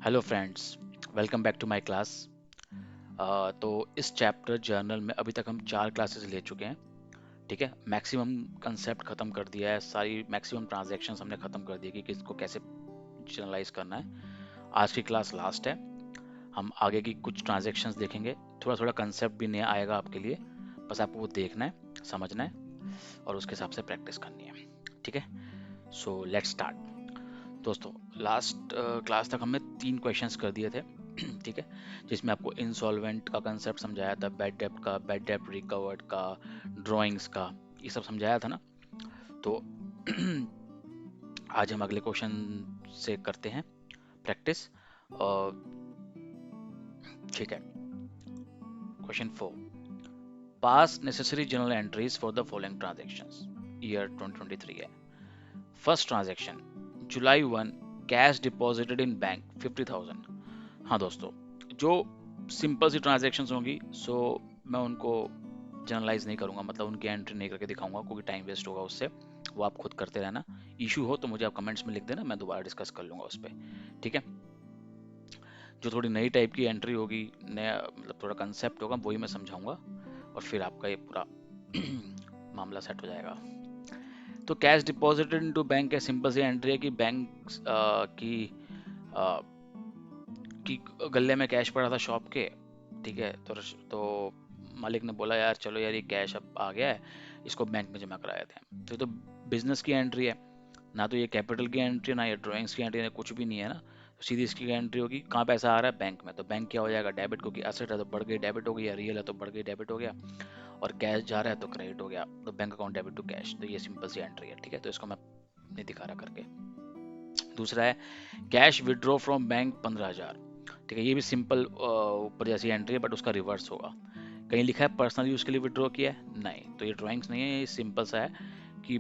Hello friends, welcome back to my class. तो इस chapter journal में अभी तक हम 4 क्लासेस ले चुके हैं। ठीक है, मैक्सिमम कंसेप्ट खत्म कर दिया है, सारी मैक्सिमम ट्रांजैक्शंस हमने खत्म कर दी कि किसको कैसे जनरलाइज करना है। आज की क्लास लास्ट है। हम आगे की कुछ ट्रांजैक्शंस देखेंगे, थोड़ा थोड़ा कंसेप्ट भी नया आएगा आपके लिए। बस आपको वो देखना है, समझना है और उसके हिसाब से प्रैक्टिस करनी है। ठीक है, सो लेट्स स्टार्ट। दोस्तों, लास्ट क्लास तक हमने 3 क्वेश्चंस कर दिए थे। ठीक है, जिसमें आपको इंसॉल्वेंट का कंसेप्ट समझाया था, बैड डेब्ट का, बैड डेब्ट रिकवर्ड का, ड्राइंग्स का, ये सब समझाया था ना। तो आज हम अगले क्वेश्चन से करते हैं प्रैक्टिस। ठीक है, question 4। Pass necessary journal entries for the following transactions. Year 2023 है। First transaction, July 1, cash deposited in bank 50,000। हाँ दोस्तों, जो सिंपल सी ट्रांजैक्शंस होंगी सो मैं उनको जनरलाइज नहीं करूंगा, मतलब उनकी एंट्री नहीं करके दिखाऊंगा क्योंकि टाइम वेस्ट होगा उससे। वो आप खुद करते रहना। इशू हो तो मुझे आप कमेंट्स में लिख देना, मैं दोबारा डिस्कस कर लूंगा उस पर। ठीक है, जो थोड़ी नई टाइप की एंट्री होगी, नया मतलब थोड़ा कंसेप्ट होगा, वही मैं समझाऊंगा और फिर आपका ये पूरा मामला सेट हो जाएगा। तो कैश डिपॉजिटेड इनटू बैंक है, सिंपल सी एंट्री है कि बैंक अ, की गले में कैश पड़ा था शॉप के। ठीक है, तो मालिक ने बोला यार चलो यार ये कैश अब आ गया है, इसको बैंक में जमा कराए थे। तो ये तो बिजनेस की एंट्री है, ना तो ये कैपिटल की एंट्री, ना ये ड्राइंग्स की एंट्री, ना कुछ भी नहीं है ना। तो सीधी इसकी एंट्री होगी, कहाँ पैसा आ रहा है, बैंक में। तो बैंक क्या हो जाएगा, डेबिट, क्योंकि एसेट है तो बढ़ गई डेबिट हो गया, रियल है तो बढ़ गई डेबिट हो गया, और कैश जा रहा है तो क्रेडिट हो गया। तो bank account debit to cash, तो ये सिंपल सी एंट्री है। ठीक है, तो इसको मैं नहीं दिखा रहा करके। दूसरा है कैश विड्रॉ फ्रॉम बैंक 15,000। ठीक है, ये भी सिंपल ऊपर जैसी एंट्री है, बट उसका रिवर्स होगा। कहीं लिखा है पर्सनल यूज के लिए विड्रॉ किया है, नहीं, तो ये ड्राइंग्स नहीं है, ये सिंपल सा है कि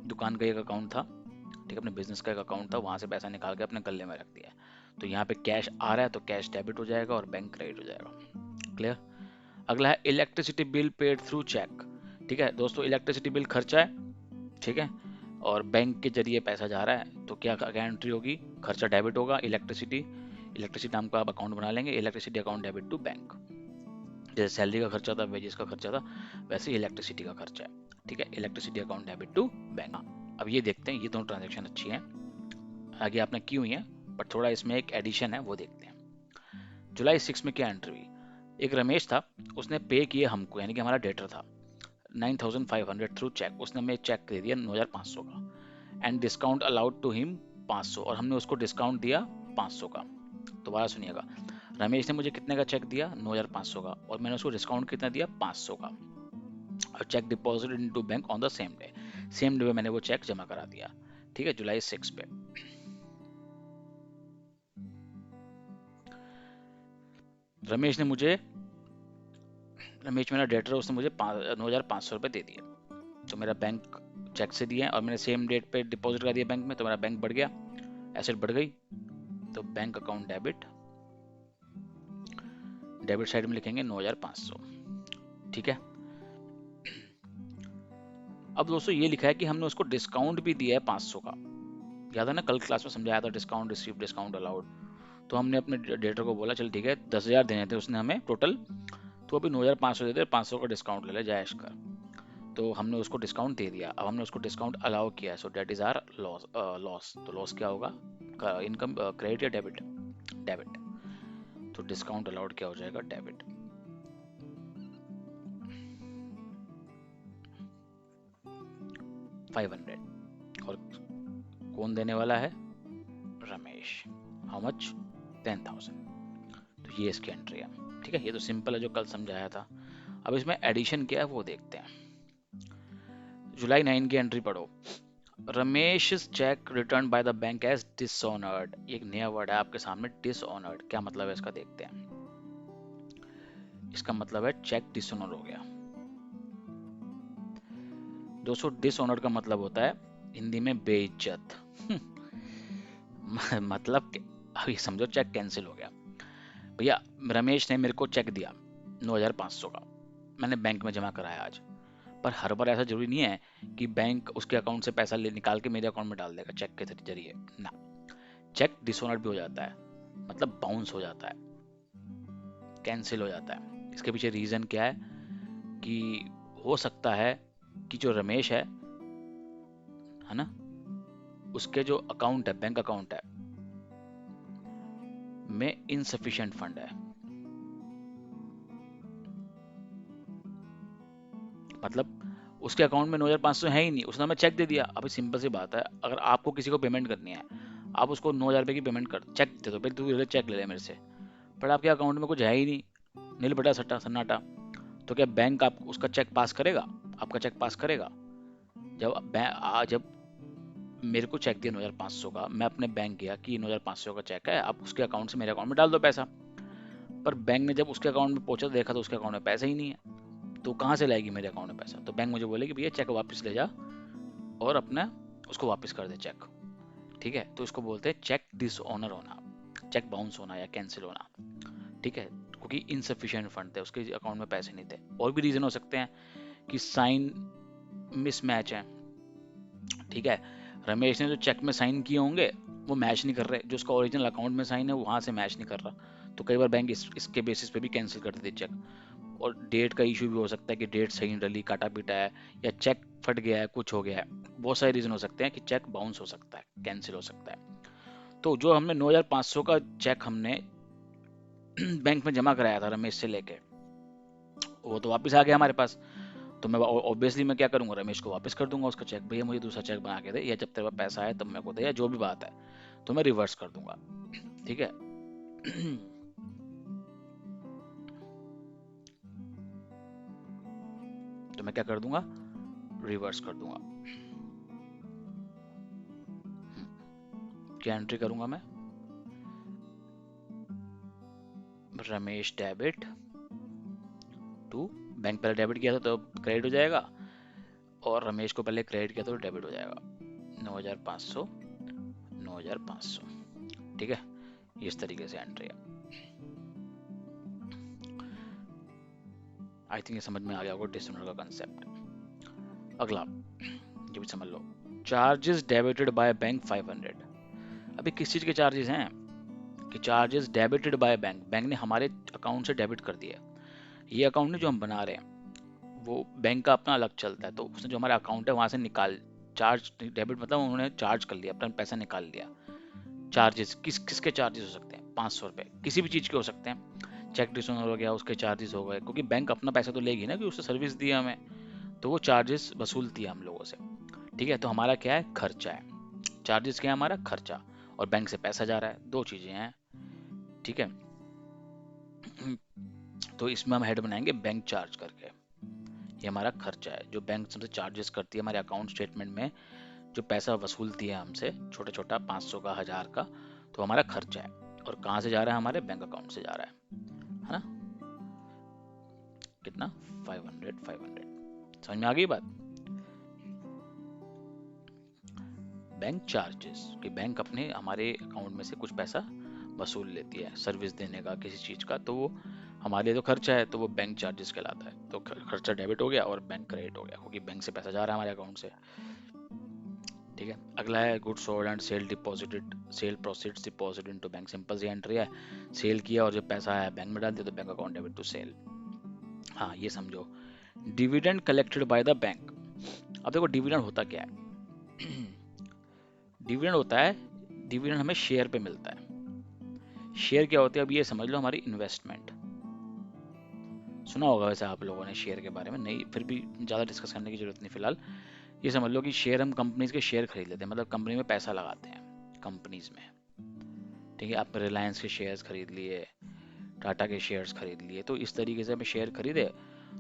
दुकान का एक अकाउंट था। ठीक है, अपने बिजनेस का एक अकाउंट था, वहां से पैसा निकाल के अपने गले में रख दिया। तो यहाँ पे कैश आ रहा है तो कैश डेबिट हो जाएगा और बैंक क्रेडिट हो जाएगा। क्लियर। अगला है electricity bill paid through cheque. ठीक है दोस्तों, इलेक्ट्रिसिटी बिल खर्चा है। ठीक है, और बैंक के जरिए पैसा जा रहा है तो क्या क्या एंट्री होगी, खर्चा डेबिट होगा, इलेक्ट्रिसिटी, इलेक्ट्रिसिटी नाम का आप अकाउंट बना लेंगे, electricity account debit to bank. जैसे सैलरी का खर्चा था, वेजेस का खर्चा था, वैसे ही इलेक्ट्रिसिटी का खर्चा है। ठीक है, electricity account debit to bank. अब ये देखते हैं, ये दोनों ट्रांजेक्शन अच्छी हैं, आगे आपने की हुई है, बट थोड़ा इसमें एक एडिशन है, वो देखते हैं। जुलाई 6 में क्या एंट्री हुई, एक रमेश था, उसने पे किए हमको, यानी कि हमारा डेटर था, 9,500 थ्रू चेक। उसने हमें चेक दे दिया 9,500 का, and discount allowed to him 500, और हमने उसको डिस्काउंट दिया 500 का। दोबारा सुनिएगा, रमेश ने मुझे कितने का चेक दिया, 9,500 का, और मैंने उसको डिस्काउंट कितना दिया, 500 का। और cheque deposit into bank on the same day, same day में मैंने वो चेक जमा करा दिया। ठीक है, जुलाई 6 पे। रमेश ने मुझे रमेश मेरा डेटर है, उसने मुझे 9,500 रुपये दे दिए। तो मेरा बैंक चेक से दिए और मैंने सेम डेट पे डिपॉजिट कर दिया बैंक में, तो मेरा बैंक बढ़ गया, एसेट बढ़ गई। तो bank account debit, debit side में लिखेंगे 9,500। ठीक है, अब दोस्तों ये लिखा है कि हमने उसको डिस्काउंट भी दिया है 500 का। याद है ना, कल क्लास में समझाया था, डिस्काउंट रिसीव, डिस्काउंट अलाउड। तो हमने अपने डेटर को बोला चल ठीक है, 10,000 देने थे उसने हमें टोटल, तो अभी 9,500 दे दे, 500 का डिस्काउंट ले ले जायश कर। तो हमने उसको डिस्काउंट दे दिया, अब हमने उसको डिस्काउंट अलाउ किया, so that is our loss. Loss, तो लॉस क्या होगा, इनकम क्रेडिट या डेबिट, डेबिट। तो डिस्काउंट अलाउड क्या हो जाएगा, डेबिट। 500, और कौन देने वाला है, रमेश। How much, 10,000। तो ये इसकी एंट्री है। ठीक है, ये तो सिंपल है जो कल समझाया था। अब इसमें एडिशन क्या है वो देखते हैं। जुलाई 9 की एंट्री पढ़ो, Ramesh cheque return by the bank as dishonoured. एक नया वर्ड है आपके सामने, डिसऑनर्ड, क्या मतलब है इसका देखते हैं। इसका मतलब है चेक डिसऑनर हो गया। दोस्तों, डिसऑनर का मतलब होता है हिंदी में बेइज्जत। मतलब अब ये समझो चेक कैंसिल हो गया। भैया, रमेश ने मेरे को चेक दिया 9,500 का, मैंने बैंक में जमा कराया आज, पर हर बार ऐसा जरूरी नहीं है कि बैंक उसके अकाउंट से पैसा ले निकाल के मेरे अकाउंट में डाल देगा चेक के जरिए ना। चेक डिसऑनर भी हो जाता है। मतलब बाउंस हो जाता है, कैंसिल हो जाता है। इसके पीछे रीजन क्या है कि हो सकता है कि जो रमेश है ना, उसके जो अकाउंट है, बैंक अकाउंट है, में इनसफिशिएंट फंड है। मतलब उसके अकाउंट में 9,500 है ही नहीं, उसने हमें चेक दे दिया। अभी सिंपल सी बात है, अगर आपको किसी को पेमेंट करनी है, आप उसको 9,000 रुपये की पेमेंट कर, चेक दे दो, पहले तू चेक ले ले मेरे से, पर आपके अकाउंट में कुछ है ही नहीं, नील बटा सट्टा सन्नाटा, तो क्या बैंक आप उसका चेक पास करेगा? आपका चेक पास करेगा? जब मेरे को चेक दिया 9,500 का, मैं अपने बैंक गया कि 9,500 का चेक है, आप उसके अकाउंट से मेरे अकाउंट में डाल दो पैसा। पर बैंक ने जब उसके अकाउंट में पहुंचा, देखा तो उसके अकाउंट में पैसा ही नहीं है, तो कहाँ से लाएगी मेरे अकाउंट में पैसा? तो बैंक मुझे बोले कि भैया चेक वापस ले जा और अपना उसको वापस कर दे चेक। ठीक है, तो इसको बोलते हैं चेक डिसऑनर होना, चेक बाउंस होना या कैंसिल होना। ठीक है, क्योंकि इनसफिशिएंट फंड थे, उसके अकाउंट में पैसे नहीं थे। और भी रीजन हो सकते हैं कि साइन मिसमैच है। ठीक है, रमेश ने जो चेक में साइन किए होंगे वो मैच नहीं कर रहे, जो उसका ओरिजिनल अकाउंट में साइन है वहां से मैच नहीं कर रहा, तो कई बार बैंक इसके बेसिस पे भी कैंसिल कर देती है चेक। और डेट का इशू भी हो सकता है कि डेट सही नहीं डली, काटा पीटा है, या चेक फट गया है, कुछ हो गया है। बहुत सारे रीजन हो सकते हैं कि चेक बाउंस हो सकता है, कैंसिल हो सकता है। तो जो हमने 9,500 का चेक हमने बैंक में जमा कराया था रमेश से लेके, वो तो वापस आ गया हमारे पास। तो मैं ऑब्वियसली मैं क्या करूंगा, रमेश को वापस कर दूंगा उसका चेक, भैया मुझे दूसरा चेक बना के दे, या जब तेरे पास पैसा आए तब मेरे को दे, या जो भी बात है, तो मैं रिवर्स कर दूंगा। ठीक है। तो मैं क्या कर दूंगा, रिवर्स कर दूंगा। क्या एंट्री करूंगा मैं, रमेश डेबिट टू, बैंक पहले डेबिट किया था तो क्रेडिट हो जाएगा, और रमेश को पहले क्रेडिट किया तो डेबिट हो जाएगा। 9,500, 9,500। ठीक है, इस तरीके से एंट्री है। आई थिंक ये समझ में आ गया होगा डिसऑनर का कंसेप्ट। अगला ये भी समझ लो, चार्जेस डेबिटेड बाय बैंक 500। अभी किस चीज के चार्जेस हैं कि charges debited by bank, bank ने हमारे अकाउंट से डेबिट कर दिया। ये अकाउंट नहीं जो हम बना रहे हैं, वो बैंक का अपना अलग चलता है, तो उसने जो हमारा अकाउंट है वहां से निकाल, चार्ज डेबिट मतलब उन्होंने चार्ज कर लिया, अपना पैसा निकाल लिया। चार्जेस किसके चार्जेस हो सकते हैं, 500 रुपये, किसी भी चीज के हो सकते हैं। चेक डिसऑनर हो गया, उसके चार्जेस हो गए, क्योंकि बैंक अपना पैसा तो लेगी ना कि उससे सर्विस दी हमें, तो वो चार्जेस वसूलती है हम लोगों से। ठीक है, तो हमारा क्या है, खर्चा है। चार्जेस क्या है, हमारा खर्चा, और बैंक से पैसा जा रहा है, दो चीजें हैं। ठीक है, तो इसमें हम हेड बनाएंगे बैंक चार्ज करके। ये हमारा खर्चा है, जो बैंक हमसे चार्जेस करती है हमारे अकाउंट स्टेटमेंट में, जो पैसा वसूलती है हमसे, छोटा छोटा 500 का, 1000 का, तो हमारा खर्चा है। और कहाँ से जा रहा है, हमारे बैंक अकाउंट से जा रहा है ना। कितना, 500, 500। समझ में आ गई बात। बैंक चार्जेस कि बैंक अपने हमारे अकाउंट में से कुछ पैसा वसूल लेती है सर्विस देने का, किसी चीज का, तो वो हमारे लिए तो खर्चा है, तो वो बैंक चार्जेस कहलाता है। तो खर्चा डेबिट हो गया और बैंक क्रेडिट हो गया, क्योंकि बैंक से पैसा जा रहा है हमारे अकाउंट से। ठीक है, अगला है good sold and sale deposited, sale proceeds deposit into bank. Simple सी एंट्री है, सेल किया और जब पैसा आया बैंक में डाल दिया, तो bank account debit to sale. हाँ ये समझो। Dividend collected by the bank. अब देखो डिविडेंड होता क्या है। डिविडेंड होता है, डिविडेंड हमें शेयर पे मिलता है। शेयर क्या होती है, अब ये समझ लो हमारी इन्वेस्टमेंट। सुना होगा वैसे आप लोगों ने शेयर के बारे में, नहीं फिर भी ज़्यादा डिस्कस करने की जरूरत नहीं फिलहाल। ये समझ लो कि शेयर, हम कंपनीज के शेयर खरीद लेते हैं, मतलब कंपनी में पैसा लगाते हैं कंपनीज में। ठीक है, आप रिलायंस के शेयर्स खरीद लिए, टाटा के शेयर्स खरीद लिए, तो इस तरीके से हमें शेयर खरीदे,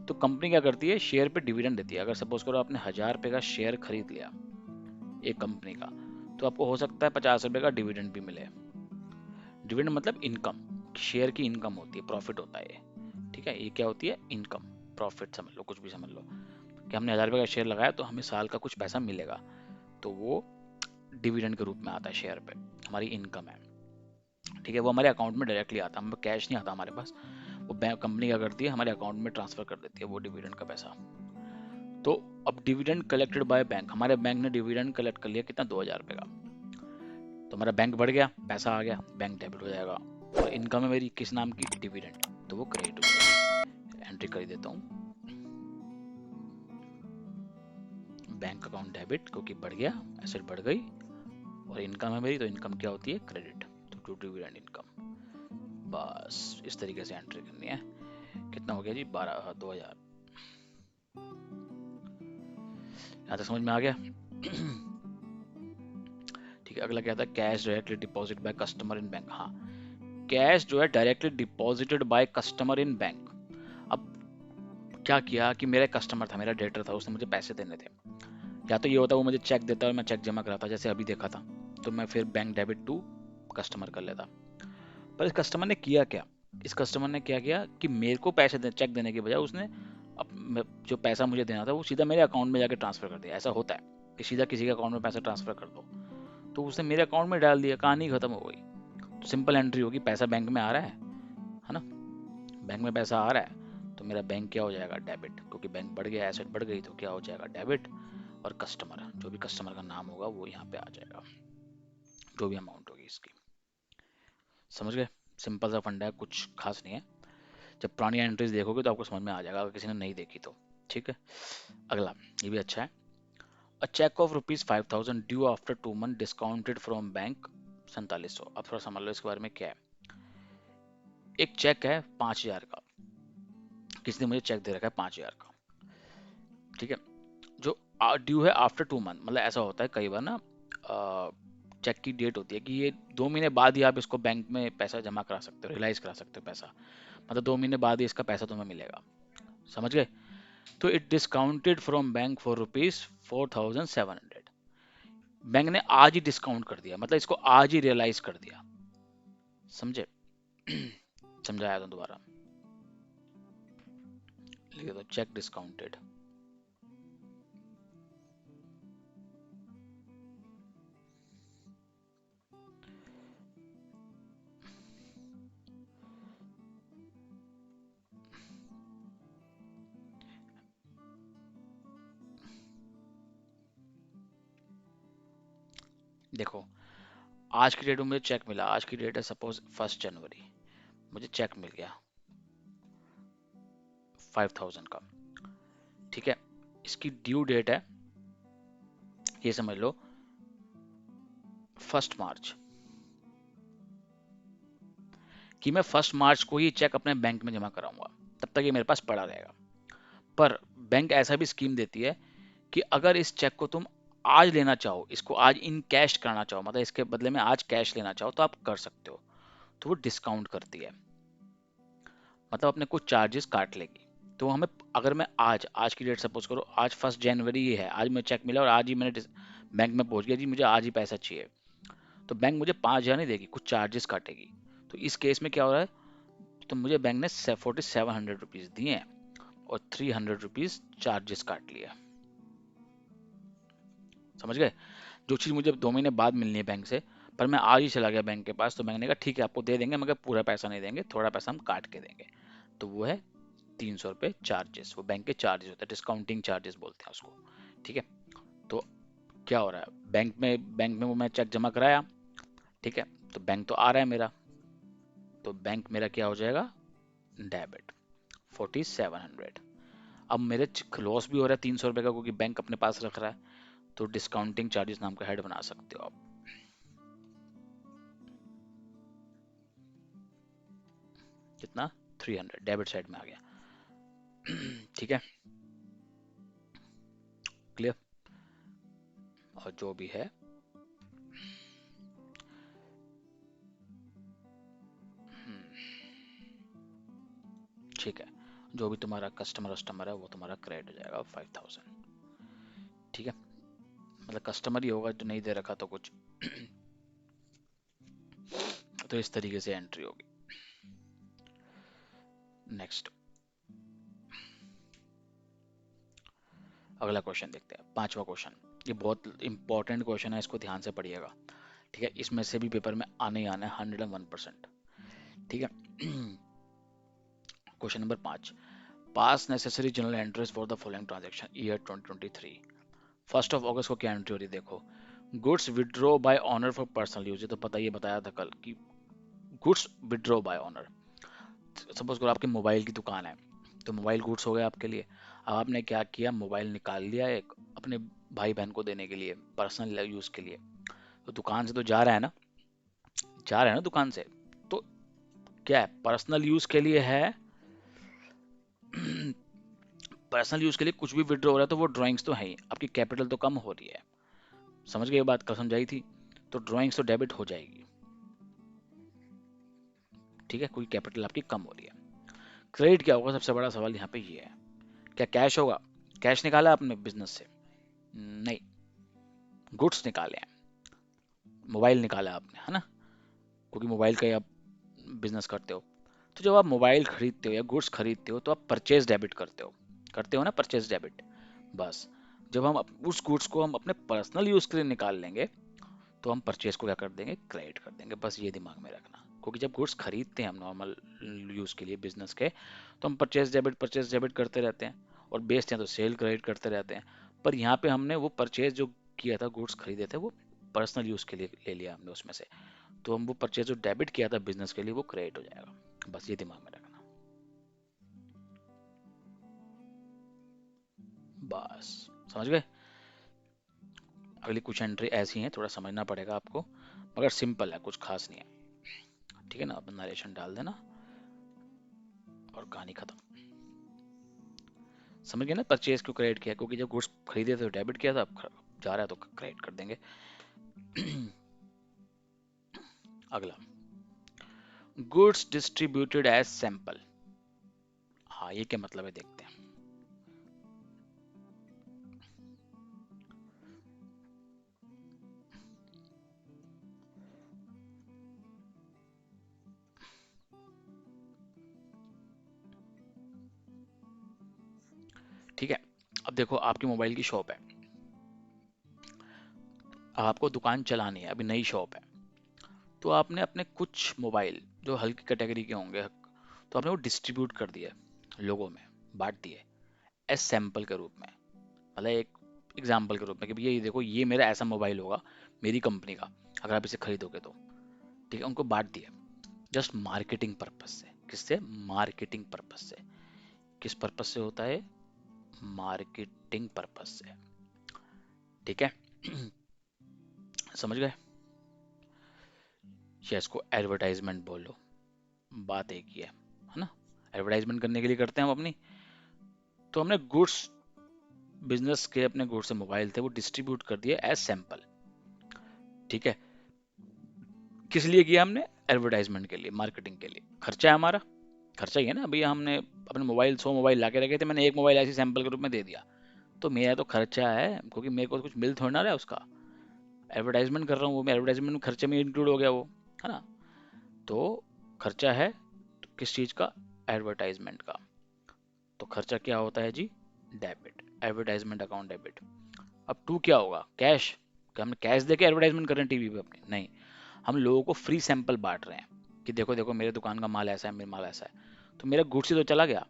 तो कंपनी क्या करती है, शेयर पे डिविडेंड देती है। अगर सपोज करो आपने 1,000 रुपये का शेयर खरीद लिया एक कंपनी का, तो आपको हो सकता है 50 रुपये का डिविडेंड भी मिले। डिविडेंड मतलब इनकम, शेयर की इनकम होती है, प्रॉफिट होता है ये। ठीक है, ये क्या होती है, इनकम, प्रॉफिट समझ लो, कुछ भी समझ लो कि हमने 1,000 रुपये का शेयर लगाया तो हमें साल का कुछ पैसा मिलेगा, तो वो डिविडेंड के रूप में आता है शेयर पे, हमारी इनकम है। ठीक है, वो हमारे अकाउंट में डायरेक्टली आता है, हमें कैश नहीं आता हमारे पास, वो बैंक कंपनी क्या करती है, हमारे अकाउंट में ट्रांसफर कर देती है वो डिविडेंड का पैसा। तो अब डिविडेंड कलेक्टेड बाय बैंक, हमारे बैंक ने डिविडेंड कलेक्ट कर लिया कितना, 2,000 रुपये का। तो मेरा बैंक बढ़ गया, पैसा आ गया, बैंक डेबिट हो जाएगा। और इनकम है मेरी किस नाम की, डिविडेंड, तो वो क्रेडिट हो जाएगा। एंट्री कर देता हूँ, बैंक अकाउंट डेबिट क्योंकि बढ़ गया, एसेट बढ़ गई, और इनकम है मेरी, तो इनकम क्या होती है, क्रेडिट, तो टू डिविडेंड इनकम। बस इस तरीके से एंट्री करनी है। कितना हो गया जी, 2000। यहाँ तक समझ में आ गया? ठीक है, अगला क्या था, cash directly deposit by customer in bank. हाँ, कैश जो है directly deposited by customer in bank. अब क्या किया कि मेरा कस्टमर था, मेरा डेटर था, उसने मुझे पैसे देने थे। या तो ये होता वो मुझे चेक देता और मैं चेक जमा कराता, जैसे अभी देखा था, तो मैं फिर बैंक डेबिट टू कस्टमर कर लेता। पर इस कस्टमर ने किया क्या, इस कस्टमर ने क्या किया कि मेरे को पैसे चेक देने के बजाय उसने जो पैसा मुझे देना था वो सीधा मेरे अकाउंट में जाके ट्रांसफर कर दिया। ऐसा होता है कि सीधा किसी के अकाउंट में पैसा ट्रांसफर कर दो, तो उसने मेरे अकाउंट में डाल दिया, कहानी खत्म हो गई। तो सिंपल एंट्री होगी, पैसा बैंक में आ रहा है ना, बैंक में पैसा आ रहा है, तो मेरा बैंक क्या हो जाएगा, डेबिट, क्योंकि बैंक बढ़ गया, एसेट बढ़ गई, तो क्या हो जाएगा, डेबिट। और कस्टमर, जो भी कस्टमर का नाम होगा वो यहाँ पे आ जाएगा, जो भी अमाउंट होगी इसकी। समझ गए? सिंपल सा फंडा है, कुछ खास नहीं है। जब पुरानी एंट्रीज देखोगे तो आपको समझ में आ जाएगा, अगर किसी ने नहीं देखी तो। ठीक है, अगला ये भी अच्छा है। A cheque of ₹5000 due after 2 month discounted from bank 4700। अब थोड़ा समझ लो इसके बारे में क्या है। एक चेक है 5000 का, किसी ने मुझे चेक दे रखा है 5000 का, ठीक है, जो ड्यू है आफ्टर 2 मंथ। मतलब ऐसा होता है कई बार ना, चेक की डेट होती है कि ये 2 महीने बाद ही आप इसको बैंक में पैसा जमा करा सकते हो, रियलाइज करा सकते हो पैसा, मतलब 2 महीने बाद ही इसका पैसा तुम्हें मिलेगा। समझ गए? तो it discounted from bank for ₹4700। Bank ने आज ही डिस्काउंट कर दिया, मतलब इसको आज ही रियलाइज कर दिया। समझे? समझाया तो दोबारा, लिख दो चेक डिस्काउंटेड। देखो, आज की डेट में मुझे चेक मिला, आज की डेट है सपोज 1 जनवरी, मुझे चेक मिल गया 5000 का, ठीक है। इसकी ड्यू डेट है, ये समझ लो 1 मार्च, कि मैं 1 मार्च को ही चेक अपने बैंक में जमा कराऊंगा, तब तक ये मेरे पास पड़ा रहेगा। पर बैंक ऐसा भी स्कीम देती है कि अगर इस चेक को तुम आज लेना चाहो, इसको आज इन कैश करना चाहो, मतलब इसके बदले में आज कैश लेना चाहो, तो आप कर सकते हो, तो वो डिस्काउंट करती है, मतलब अपने कुछ चार्जेस काट लेगी। तो हमें, अगर मैं आज की डेट सपोज करो, आज 1 जनवरी ही है, आज मुझे चेक मिला और आज ही मैंने बैंक में पहुंच गया जी मुझे आज ही पैसा चाहिए, तो बैंक मुझे 5000 नहीं देगी, कुछ चार्जेस काटेगी। तो इस केस में क्या हो रहा है, तो मुझे बैंक ने 4700 रुपीज दिए हैं और 300 रुपीज चार्जेस काट लिए। समझ गए? जो चीज़ मुझे 2 महीने बाद मिलनी है बैंक से, पर मैं आज ही चला गया बैंक के पास, तो बैंक ने कहा ठीक है आपको दे देंगे, मगर पूरा पैसा नहीं देंगे, थोड़ा पैसा हम काट के देंगे, तो वो है 300 रुपये चार्जेस, वो बैंक के चार्जेस होते हैं, डिस्काउंटिंग चार्जेस बोलते हैं उसको। ठीक है, तो क्या हो रहा है, बैंक में वो मैं चेक जमा कराया, ठीक है, तो बैंक तो आ रहा है मेरा, तो बैंक मेरा क्या हो जाएगा, डेबिट 4700। अब मेरे लॉस भी हो रहा है 300 रुपये का, क्योंकि बैंक अपने पास रख रहा है, तो डिस्काउंटिंग चार्जेस नाम का हेड बना सकते हो आप। कितना, 300 डेबिट साइड में आ गया। ठीक है, क्लियर? और जो भी है, ठीक है, जो भी तुम्हारा कस्टमर है वो तुम्हारा क्रेडिट हो जाएगा 5000। ठीक है, मतलब कस्टमर ही होगा जो नहीं दे रखा तो कुछ। तो इस तरीके से एंट्री होगी। नेक्स्ट, अगला क्वेश्चन देखते हैं, 5वां क्वेश्चन। ये बहुत इंपॉर्टेंट क्वेश्चन है, इसको ध्यान से पढ़िएगा। ठीक है, इसमें से भी पेपर में आने ही आना है 101%। ठीक है, question number 5, pass necessary general entries for the following transaction year 2023। 1 अगस्त को क्या एंट्री हो रही है देखो, goods withdraw bye honour for personal use, ये तो पता, ये बताया था कल कि goods withdraw bye honour. Suppose करो आपकी मोबाइल की दुकान है, तो मोबाइल गुड्स हो गया आपके लिए। अब आपने क्या किया, मोबाइल निकाल लिया एक अपने भाई बहन को देने के लिए, पर्सनल यूज के लिए। तो दुकान से तो जा रहा है ना, जा रहा है ना दुकान से, तो क्या है, पर्सनल यूज के लिए है। पर्सनल यूज के लिए कुछ भी विड्रॉ हो रहा है तो वो ड्राइंग्स तो है ही, आपकी कैपिटल तो कम हो रही है। समझ गए ये बात, कल समझाई थी। तो ड्राइंग्स तो डेबिट हो जाएगी, ठीक है, कोई कैपिटल आपकी कम हो रही है। क्रेडिट क्या होगा, सबसे बड़ा सवाल यहाँ पे ये है, क्या कैश होगा? कैश निकाला आपने बिजनेस से? नहीं, गुड्स निकाले हैं, मोबाइल निकाला आपने, है ना, क्योंकि मोबाइल का ही आप बिजनेस करते हो। तो जब आप मोबाइल खरीदते हो या गुड्स खरीदते हो तो आप परचेज डेबिट करते हो ना, परचेज डेबिट। बस, जब हम उस गुड्स को हम अपने पर्सनल यूज के लिए निकाल लेंगे तो हम परचेज को क्या कर देंगे, क्रेडिट कर देंगे। बस ये दिमाग में रखना, क्योंकि जब गुड्स खरीदते हैं हम नॉर्मल यूज के लिए बिजनेस के, तो हम परचेज डेबिट करते रहते हैं, और बेचते हैं तो सेल क्रेडिट करते रहते हैं। पर यहाँ पे हमने वो परचेज जो किया था, गुड्स खरीदे थे, वो पर्सनल यूज के लिए ले लिया हमने उसमें से, तो हम वो परचेज जो डेबिट किया था बिजनेस के लिए वो क्रेडिट हो जाएगा। बस ये दिमाग में रखना। बस, समझ गए। अगली कुछ एंट्री ऐसी हैं, थोड़ा समझना पड़ेगा आपको, मगर सिंपल है, कुछ खास नहीं है, ठीक है ना। अब नरेशन डाल देना और कहानी खत्म। समझ गए ना, परचेज क्यों क्रेडिट किया, क्योंकि जब गुड्स खरीदे थे तो डेबिट किया था, अब जा रहा है तो क्रेडिट कर देंगे। अगला, गुड्स डिस्ट्रीब्यूटेड एज सैंपल। हाँ, ये क्या मतलब है, देखते हैं। ठीक है, अब देखो आपकी मोबाइल की शॉप है, अब आपको दुकान चलानी है, अभी नई शॉप है, तो आपने अपने कुछ मोबाइल जो हल्की कैटेगरी के होंगे, तो आपने वो डिस्ट्रीब्यूट कर दिया लोगों में, बांट दिए एज सैंपल के रूप में, मतलब एक एग्जाम्पल के रूप में कि भैया ये देखो, ये मेरा ऐसा मोबाइल होगा, मेरी कंपनी का, अगर आप इसे खरीदोगे तो, ठीक है, उनको बांट दिया जस्ट मार्केटिंग पर्पस से। किससे? मार्केटिंग पर्पस से। किस पर्पस से होता है? मार्केटिंग पर्पस से, ठीक है। समझ गए, या इसको एडवर्टाइजमेंट बोलो, बात एक ही है ना, एडवर्टाइजमेंट करने के लिए करते हैं हम अपनी। तो हमने गुड्स, बिजनेस के अपने गुड्स से मोबाइल थे वो डिस्ट्रीब्यूट कर दिए एज सैंपल, ठीक है। किस लिए किया हमने? एडवर्टाइजमेंट के लिए, मार्केटिंग के लिए। खर्चा है हमारा, खर्चा ही है ना भैया, हमने अपने मोबाइल 100 मोबाइल ला के रखे थे, मैंने एक मोबाइल ऐसी सैंपल के रूप में दे दिया, तो मेरा तो खर्चा है, क्योंकि मेरे को तो कुछ मिल थोड़ा ना रहा है उसका, एडवर्टाइजमेंट कर रहा हूँ, वो मैं एडवर्टाइजमेंट में खर्चे में इंक्लूड हो गया वो, है ना। तो खर्चा है, तो किस चीज़ का? एडवर्टाइजमेंट का। तो खर्चा क्या होता है जी? Debit, advertisement account debit. अब टू क्या होगा? कैश। क्या हम कैश दे के एडवर्टाइजमेंट कर रहे हैं टीवी पे अपने? नहीं, हम लोगों को फ्री सैंपल बांट रहे हैं कि देखो देखो मेरे दुकान का माल ऐसा है, मेरा माल ऐसा है। तो मेरा गुड्स ही तो चला गया,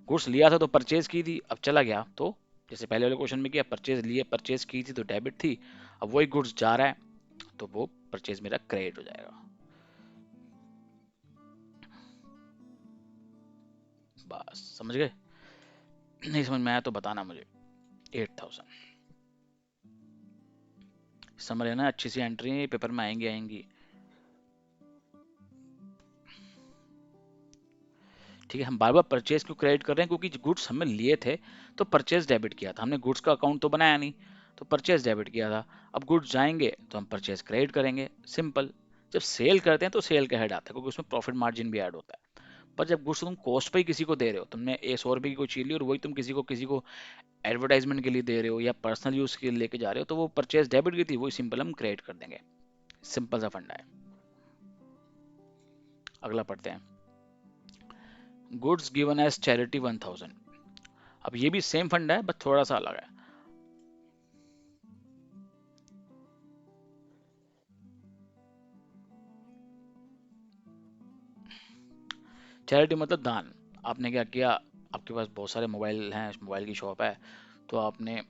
गुड्स लिया था तो परचेज की थी, अब चला गया तो, जैसे पहले वाले क्वेश्चन में किया, परचेज लिए, परचेज की थी तो डेबिट थी, अब वही गुड्स जा रहा है तो वो परचेज मेरा क्रेडिट हो जाएगा। बस, समझ गए? नहीं समझ में आया तो बताना मुझे। 8000 समझ लेना, अच्छी सी एंट्री पेपर में आएंगी आएंगी, ठीक है। हम बार बार परचेज क्यों क्रेडिट कर रहे हैं, क्योंकि गुड्स हमने लिए थे तो परचेज डेबिट किया था हमने, गुड्स का अकाउंट तो बनाया नहीं, तो परचेज डेबिट किया था। अब गुड्स जाएंगे तो हम परचेज क्रेडिट करेंगे, सिंपल। जब सेल करते हैं तो सेल का हेड आता है, क्योंकि उसमें प्रॉफिट मार्जिन भी ऐड होता है। पर जब गुड्स तुम कॉस्ट पे ही किसी को दे रहे हो, तुमने 100 रुपए की कोई चीज ली और वही तुम किसी को एडवर्टाइजमेंट के लिए दे रहे हो या पर्सनल यूज के लिए लेके जा रहे हो, तो वो परचेज डेबिट की थी, वही सिंपल हम क्रेडिट कर देंगे। सिंपल सा फंडा है। अगला पढ़ते हैं, गुड्स गिवन एज चैरिटी 1000। अब ये भी सेम फंडा है बट थोड़ा सा अलग है। चैरिटी मतलब दान। आपने क्या किया, आपके पास बहुत सारे मोबाइल हैं, मोबाइल की शॉप है, तो आपने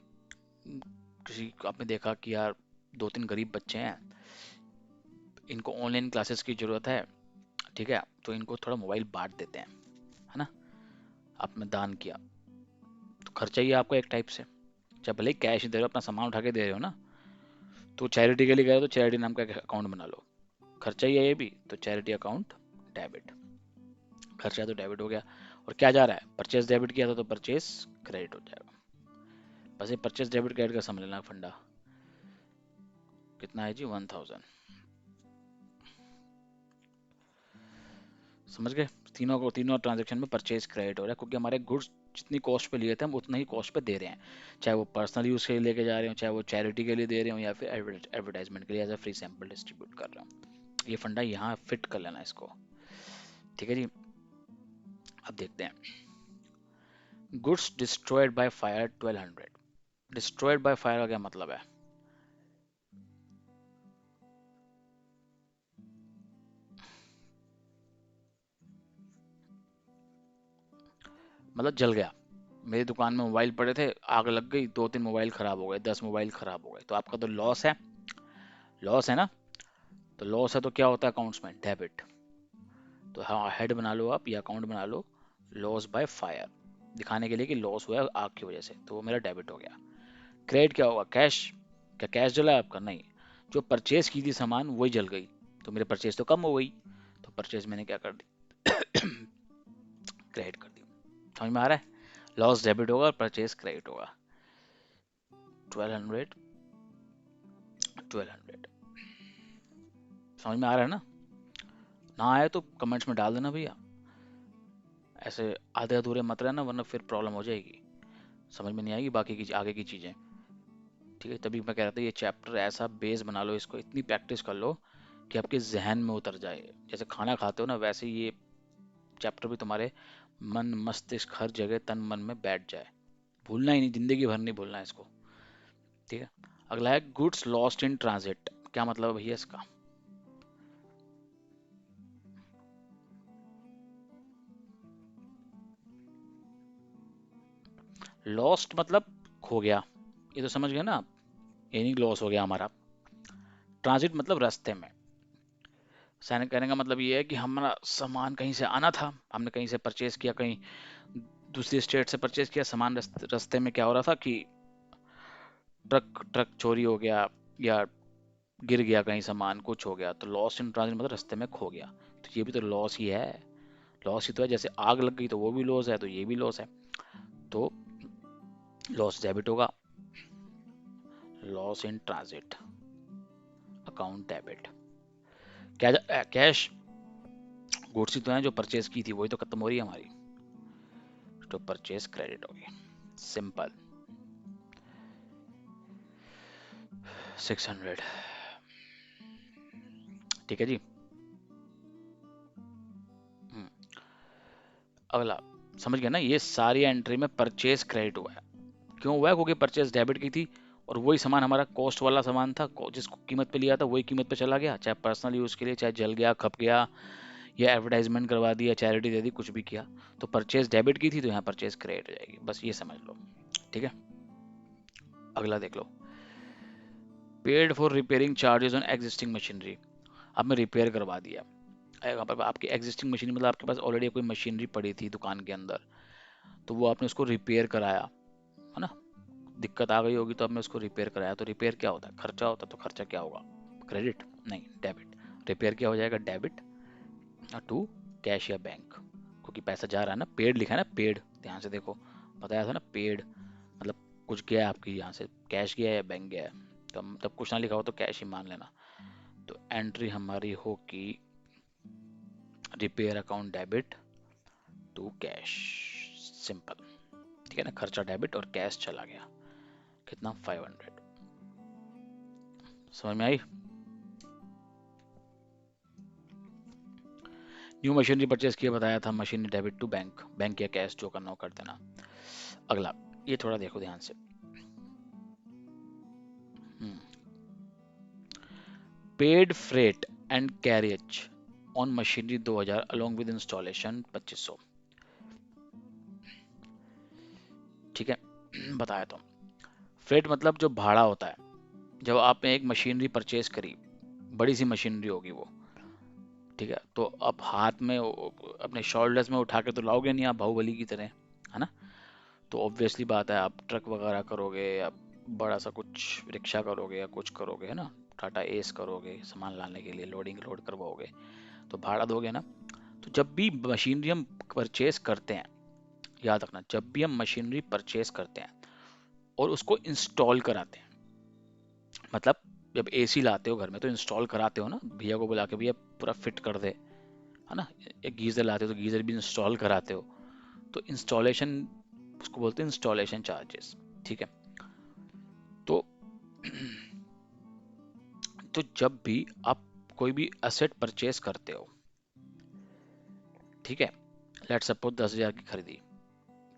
किसी आपने देखा कि यार दो तीन गरीब बच्चे हैं, इनको ऑनलाइन क्लासेस की जरूरत है, ठीक है, तो इनको थोड़ा मोबाइल बांट देते हैं, है ना, आपने दान किया, तो खर्चा ही है आपका एक टाइप से, चाहे भले ही कैश दे रहे हो, अपना सामान उठा के दे रहे हो ना, तो चैरिटी के लिए गए हो तो चैरिटी नाम का अकाउंट बना लो, खर्चा ही है ये भी, तो चैरिटी अकाउंट डेबिट, खर्चा तो डेबिट हो गया। और क्या जा रहा है, परचेस डेबिट किया था तो परचेस क्रेडिट हो जाएगा। बस ये परचेस डेबिट क्रेडिट का समझ लेना फंडा। कितना है जी, 1000, समझ गए, तीनों ट्रांजेक्शन में परचेज क्रेडिट हो रहा है, क्योंकि हमारे गुड्स जितनी कॉस्ट पे लिए थे हम उतना ही कॉस्ट पे दे रहे हैं, चाहे वो पर्सनल यूज के लिए लेके जा रहे हो, चाहे वो चैरिटी के लिए दे रहे हो, या फिर एडवर्टाइजमेंट के लिए as a free sample distribute कर रहे हो। ये फंडा यहाँ फिट कर लेना इसको, ठीक है जी। अब देखते हैं, goods destroyed by fire 1200। Destroyed by fire का क्या मतलब है, मतलब जल गया, मेरी दुकान में मोबाइल पड़े थे, आग लग गई, दो तीन मोबाइल खराब हो गए, 10 मोबाइल खराब हो गए, तो आपका तो लॉस है, लॉस है ना, तो लॉस है तो क्या होता है अकाउंट्स में, डेबिट। तो हाँ, हेड बना लो आप या अकाउंट बना लो, लॉस बाय फायर, दिखाने के लिए कि लॉस हुआ है आग की वजह से, तो वो मेरा डेबिट हो गया। क्रेडिट क्या होगा, कैश, क्या कैश जला है आपका, नहीं, जो परचेज की थी सामान वही जल गई, तो मेरे परचेज तो कम हो गई, तो परचेज मैंने क्या कर दी, क्रेडिट कर दी। समझ में आ रहा है, लॉस डेबिट होगा और परचेज क्रेडिट होगा। 1200, 1200, समझ में आ रहा है ना, ना आए तो कमेंट्स में डाल देना भैया, ऐसे आधे अधूरे मत रहना वरना फिर प्रॉब्लम हो जाएगी, समझ में नहीं आएगी बाकी की आगे की चीज़ें, ठीक है। तभी मैं कह रहा था ये चैप्टर ऐसा बेस बना लो, इसको इतनी प्रैक्टिस कर लो कि आपके जहन में उतर जाए, जैसे खाना खाते हो ना वैसे ये चैप्टर भी तुम्हारे मन मस्तिष्क हर जगह तन मन में बैठ जाए, भूलना ही नहीं, जिंदगी भर नहीं भूलना है इसको, ठीक है। अगला है गुड्स लॉस्ट इन ट्रांजिट, क्या मतलब है भैया इसका, लॉस्ट मतलब खो गया, ये तो समझ गए ना आप, ये नहीं लॉस हो गया हमारा, ट्रांजिट मतलब रास्ते में, सैनिक कहने का मतलब ये है कि हमारा सामान कहीं से आना था, हमने कहीं से परचेज किया, कहीं दूसरी स्टेट से परचेज किया सामान, रास्ते में क्या हो रहा था कि ट्रक ट्रक चोरी हो गया, या गिर गया कहीं सामान, कुछ हो गया, तो लॉस इन ट्रांजिट मतलब रास्ते में खो गया, तो ये भी तो लॉस ही है, लॉस ही तो है, जैसे आग लग गई तो वो भी लॉस है, तो ये भी लॉस है, तो लॉस डेबिट होगा, loss in transit account debit. क्या कैश गुड्स ही तो है जो परचेज की थी वही तो खत्म हो रही है हमारी, तो परचेज क्रेडिट होगी, सिंपल। 600, ठीक है जी। हम्म, अगला, समझ गया ना, ये सारी एंट्री में परचेज क्रेडिट हुआ है, क्यों हुआ है, क्योंकि परचेज डेबिट की थी, और वही सामान हमारा कॉस्ट वाला सामान था, जिस कीमत पे लिया था वही कीमत पे चला गया, चाहे पर्सनल यूज के लिए, चाहे जल गया खप गया, या एडवर्टाइजमेंट करवा दी, या चैरिटी दे दी, कुछ भी किया, तो परचेज डेबिट की थी तो यहाँ परचेज क्रेडिट हो जाएगी, बस ये समझ लो, ठीक है। अगला देख लो, paid for repairing charges on existing machinery, आपने रिपेयर करवा दिया, आपकी एग्जिस्टिंग मशीनरी मतलब आपके पास ऑलरेडी कोई मशीनरी पड़ी थी दुकान के अंदर, तो वो आपने उसको रिपेयर कराया, है ना, दिक्कत आ गई होगी तो आपने उसको रिपेयर कराया, तो रिपेयर क्या होता है, खर्चा होता है, तो खर्चा क्या होगा, क्रेडिट नहीं डेबिट, रिपेयर क्या हो जाएगा, डेबिट टू कैश या बैंक, क्योंकि पैसा जा रहा है ना, पेड लिखा है ना, पेड, ध्यान से देखो, बताया था ना, पेड मतलब कुछ गया है आपकी यहाँ से, कैश गया है या बैंक गया है, तो तब कुछ ना लिखा हो तो कैश ही मान लेना, तो एंट्री हमारी होगी repair account debit to cash, simple, ठीक है ना, खर्चा डेबिट और कैश चला गया, कितना 500, समझ में आई। न्यू मशीनरी परचेज किया, बताया था, machinery debit to bank, bank या कैश जो करना हो कर देना। अगला, ये थोड़ा देखो ध्यान से, paid freight and carriage on machinery 2000 along with installation 2500, ठीक है। बताया तो, फ्रेट मतलब जो भाड़ा होता है, जब आपने एक मशीनरी परचेज करी, बड़ी सी मशीनरी होगी वो, ठीक है, तो अब हाथ में अपने शोल्डर्स में उठा के तो लाओगे नहीं आप बाहुबली की तरह, है ना। तो ऑब्वियसली बात है, आप ट्रक वगैरह करोगे या बड़ा सा कुछ रिक्शा करोगे या कुछ करोगे, है ना, टाटा एस करोगे, सामान लाने के लिए लोडिंग लोड करवाओगे, तो भाड़ा दोगे ना। तो जब भी मशीनरी हम परचेज करते हैं, याद रखना, जब भी हम मशीनरी परचेज करते हैं और उसको इंस्टॉल कराते हैं, मतलब जब एसी लाते हो घर में तो इंस्टॉल कराते हो ना, भैया को बुला के भैया पूरा फिट कर दे, है ना। एक गीजर लाते हो तो गीजर भी इंस्टॉल कराते हो, तो इंस्टॉलेशन, उसको बोलते हैं इंस्टॉलेशन चार्जेस, ठीक है। तो तो जब भी आप कोई भी असेट परचेज करते हो, ठीक है, लेट सपोज 10,000 की खरीदी,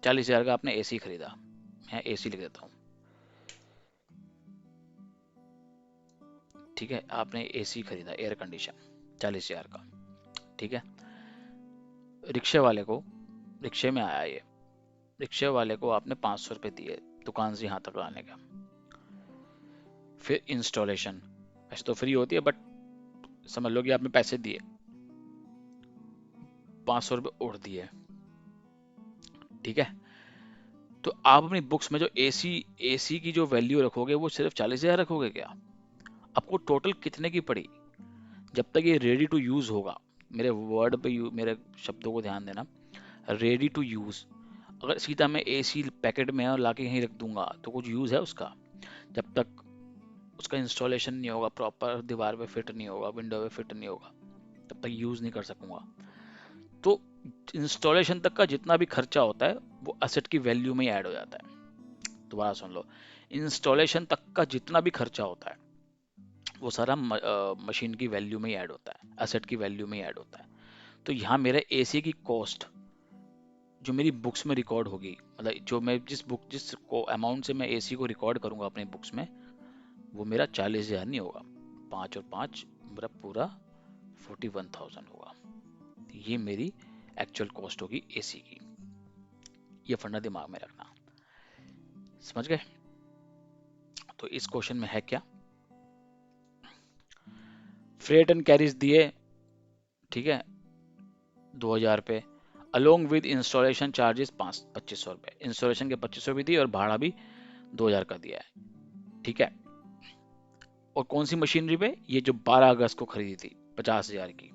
40,000 का आपने एसी खरीदा, मैं एसी लिख देता हूँ, ठीक है, आपने एसी खरीदा एयर कंडीशन 40,000 का, ठीक है। रिक्शे वाले को, रिक्शे में आया ये, रिक्शे वाले को आपने 500 रुपये दिए दुकान से यहाँ तक लाने का। फिर इंस्टॉलेशन, वैसे तो फ्री होती है बट समझ लो कि आपने पैसे दिए, 500 रुपये और दिए, ठीक है। तो आप अपनी बुक्स में जो एसी एसी की जो वैल्यू रखोगे वो सिर्फ 40,000 रखोगे क्या? आपको टोटल कितने की पड़ी? जब तक ये रेडी टू यूज होगा, मेरे वर्ड पे मेरे शब्दों को ध्यान देना, रेडी टू यूज, अगर सीधा मैं एसी पैकेट में और लाके यहीं रख दूंगा तो कुछ यूज है उसका? जब तक उसका इंस्टॉलेशन नहीं होगा प्रॉपर, दीवार पे फिट नहीं होगा, विंडो पे फिट नहीं होगा, तब तक यूज नहीं कर सकूंगा। तो इंस्टॉलेशन तक का जितना भी खर्चा होता है वो असेट की वैल्यू में ही ऐड हो जाता है। दोबारा सुन लो, इंस्टॉलेशन तक का जितना भी खर्चा होता है वो सारा मशीन की वैल्यू में ही ऐड होता है, असेट की वैल्यू में ही ऐड होता है। तो यहाँ मेरे एसी की कॉस्ट जो मेरी बुक्स में रिकॉर्ड होगी, मतलब जो मैं जिस को अमाउंट से मैं एसी को रिकॉर्ड करूंगा अपने बुक्स में, वो मेरा 40,000 नहीं होगा, 5 और 5 मेरा पूरा 41,000 होगा। ये मेरी एक्चुअल कॉस्ट होगी एसी की। ये फंडा दिमाग में रखना, समझ गए? तो इस क्वेश्चन में है क्या, फ्रेट एंड कैरीज दिए, ठीक है, 2,000 रुपये, अलोंग विद इंस्टॉलेशन चार्जेस 2500 रुपये, इंस्टॉलेशन के 2500 भी दिए और भाड़ा भी 2,000 का दिया है, ठीक है। और कौन सी मशीनरी पे? ये जो 12 अगस्त को खरीदी थी 50,000 की,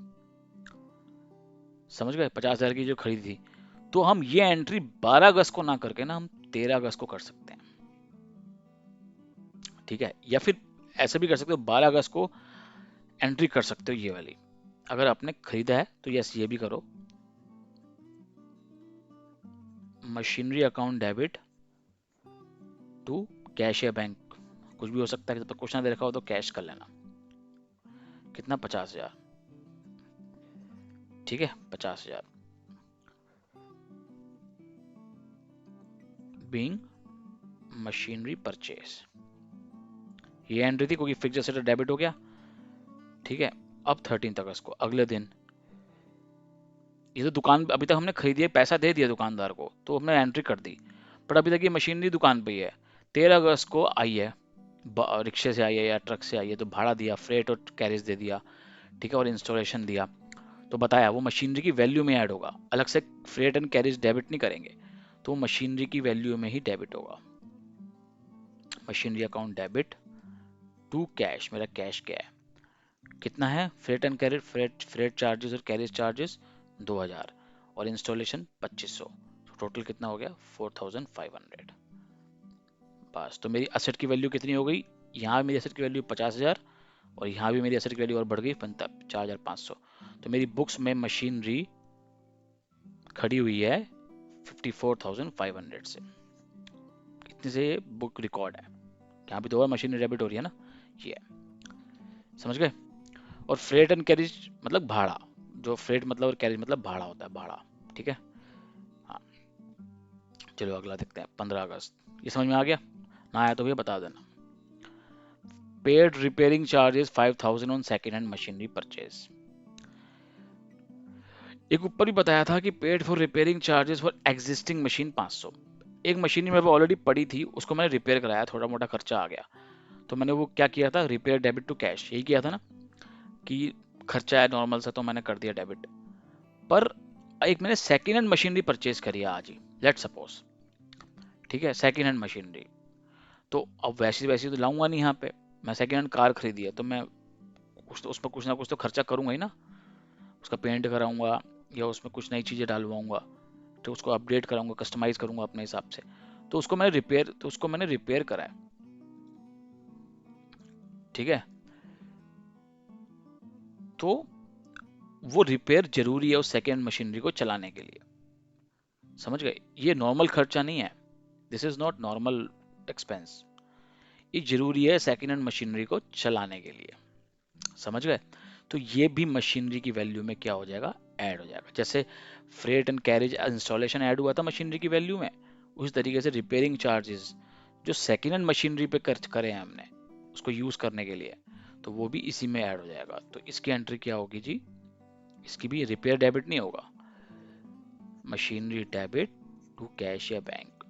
समझ गए, 50,000 की जो खरीदी थी। तो हम ये एंट्री 12 अगस्त को ना करके ना हम 13 अगस्त को कर सकते हैं, ठीक है। या फिर ऐसे भी कर सकते हो, 12 अगस्त को एंट्री कर सकते हो ये वाली, अगर आपने खरीदा है तो यस ये भी करो, machinery account debit to cash या बैंक, कुछ भी हो सकता है, जब तक क्वेश्चन दे रखा हो तो कैश कर लेना। कितना? 50,000, ठीक है, 50,000 बीइंग मशीनरी परचेज, ये एंट्री थी क्योंकि फिक्स एसेट डेबिट हो गया, ठीक है। अब 13 अगस्त को अगले दिन, ये तो दुकान अभी तक हमने खरीदी है, पैसा दे दिया दुकानदार को तो हमने एंट्री कर दी, पर अभी तक ये मशीनरी दुकान पे ही है। 13 अगस्त को आई है, रिक्शे से आई है या ट्रक से आई है, तो भाड़ा दिया, फ्रेट और कैरेज दे दिया, ठीक है, और इंस्टॉलेशन दिया, तो बताया वो मशीनरी की वैल्यू में ऐड होगा, अलग से फ्रेट एंड कैरेज डेबिट नहीं करेंगे, तो मशीनरी की वैल्यू में ही डेबिट होगा। Machinery account debit to cash, मेरा कैश क्या है, कितना है, freight and carriage, freight charges और कैरेज चार्जेस 2,000 और इंस्टॉलेशन 2500, तो टोटल कितना हो गया 4,500। बस, तो मेरी असेट की वैल्यू कितनी हो गई, यहाँ मेरी असेट की वैल्यू 50,000 और यहाँ भी मेरी असेट की वैल्यू और बढ़ गई 4,500। तो मेरी बुक्स में मशीनरी खड़ी हुई है 54,500 से, इतने से बुक रिकॉर्ड है, यहाँ भी 2 बार मशीनरी डेबिट हो रही है ना, ये है, समझ गए। और फ्रेट एंड कैरिज मतलब भाड़ा, जो फ्रेट मतलब और कैरिज मतलब भाड़ा होता है, भाड़ा, ठीक है। हाँ, चलो अगला देखते हैं, 15 अगस्त, ये समझ में आ गया ना? आया तो भैया बता देना। Paid repairing charges 5,000 on second hand machinery purchase, एक ऊपर भी बताया था कि paid for repairing charges for existing machine 500, एक मशीन मेरे पे ऑलरेडी पड़ी थी उसको मैंने रिपेयर कराया, थोड़ा मोटा खर्चा आ गया, तो मैंने वो क्या किया था, रिपेयर डेबिट टू कैश, यही किया था ना, कि खर्चा है नॉर्मल सा तो मैंने कर दिया डेबिट। पर एक मैंने सेकेंड हैंड मशीनरी परचेज करी है आज ही, लेट सपोज, ठीक है, सेकेंड हैंड मशीनरी। तो अब वैसी वैसी तो लाऊंगा नहीं यहाँ पे, मैं सेकेंड हैंड कार खरीदी है तो मैं कुछ तो उसमें कुछ ना कुछ तो खर्चा करूंगा ही ना, उसका पेंट कराऊंगा या उसमें कुछ नई चीज़ें डालवाऊंगा, तो उसको अपडेट कराऊंगा, कस्टमाइज करूंगा अपने हिसाब से। तो उसको मैंने रिपेयर करा है, ठीक है। तो वो रिपेयर जरूरी है उस सेकेंड मशीनरी को चलाने के लिए, समझ गए, ये नॉर्मल खर्चा नहीं है, this is not normal expense, ये जरूरी है सेकेंड हैंड मशीनरी को चलाने के लिए, समझ गए। तो ये भी मशीनरी की वैल्यू में क्या हो जाएगा, ऐड हो जाएगा। जैसे freight and carriage installation add हुआ था मशीनरी की वैल्यू में, उसी तरीके से रिपेयरिंग चार्जेस जो सेकेंड हैंड मशीनरी पे खर्च करे हैं हमने उसको यूज करने के लिए, तो वो भी इसी में ऐड हो जाएगा। तो इसकी एंट्री क्या होगी जी, इसकी भी रिपेयर डेबिट नहीं होगा, मशीनरी डेबिट टू कैश या बैंक,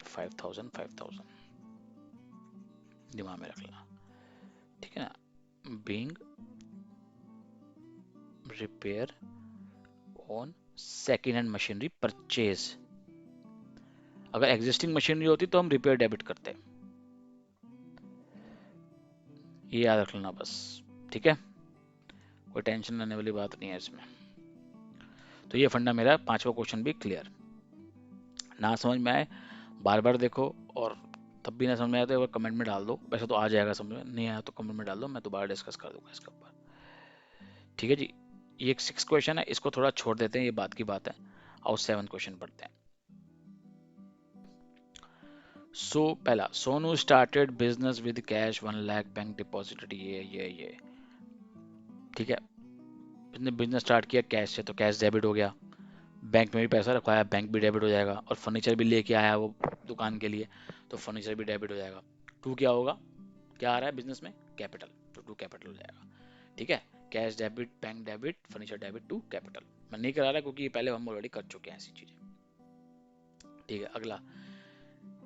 5,000 दिमाग में रख लेना, ठीक है ना। Being repair on second hand machinery purchase, अगर एग्जिस्टिंग मशीनरी होती तो हम रिपेयर डेबिट करते, ये याद रख लेना बस, ठीक है, कोई टेंशन लेने वाली बात नहीं है इसमें। तो ये फंडा मेरा, पांचवा क्वेश्चन भी क्लियर। ना समझ में आए बार बार देखो, और तब भी ना समझ में आए तो कमेंट में डाल दो, वैसे तो आ जाएगा समझ में, नहीं आया तो कमेंट में डाल दो, मैं दोबारा डिस्कस कर दूंगा इसके ऊपर, ठीक है जी। ये एक 6 क्वेश्चन है, इसको थोड़ा छोड़ देते हैं, ये बात की बात है, और 7 क्वेश्चन पढ़ते हैं। सो पहला, Sonu started business with cash 1 lakh, bank deposited, ये ठीक है, इसने बिजनेस स्टार्ट किया कैश से तो कैश डेबिट हो गया, बैंक में भी पैसा रखवाया, बैंक भी डेबिट हो जाएगा, और फर्नीचर भी लेके आया वो दुकान के लिए, तो फर्नीचर भी डेबिट हो जाएगा। टू क्या होगा, क्या आ रहा है बिजनेस में, कैपिटल, तो टू कैपिटल हो जाएगा, ठीक है। Cash debit, bank debit, furniture debit to capital, मैं नहीं करा रहा क्योंकि पहले हम ऑलरेडी कर चुके हैं ऐसी चीजें, ठीक है। अगला,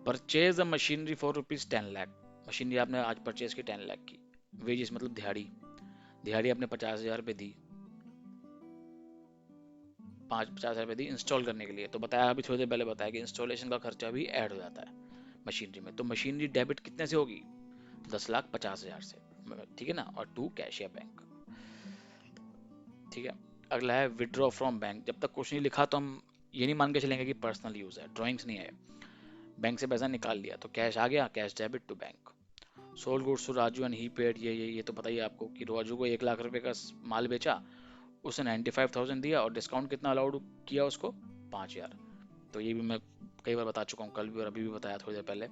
purchase a machinery for ₹10 lakh, machinery आपने आज परचेज की 10 लाख की, वेजेस मतलब दिहाड़ी, दिहाड़ी आपने 50,000 रुपये दी, 50,000 रुपये दी इंस्टॉल करने के लिए, तो बताया अभी थोड़ी देर पहले बताया कि इंस्टॉलेशन का खर्चा भी ऐड हो जाता है मशीनरी में, तो मशीनरी डेबिट कितने से होगी, 10,50,000 से, ठीक है ना, और टू कैश या बैंक, ठीक है। अगला है विड्रॉ फ्रॉम बैंक, जब तक कुछ नहीं लिखा तो हम ये नहीं मान के चलेंगे कि पर्सनल यूज है, ड्राइंग्स नहीं है, बैंक से पैसा निकाल लिया तो कैश आ गया, cash debit to bank. Sold goods to Raju and he paid, ये तो पता ही है आपको कि राजू को 1 लाख रुपए का माल बेचा, उसने 95,000 दिया, और डिस्काउंट कितना अलाउड किया उसको, 5,000, तो ये भी मैं कई बार बता चुका हूँ, कल भी और अभी भी बताया थोड़ी देर पहले,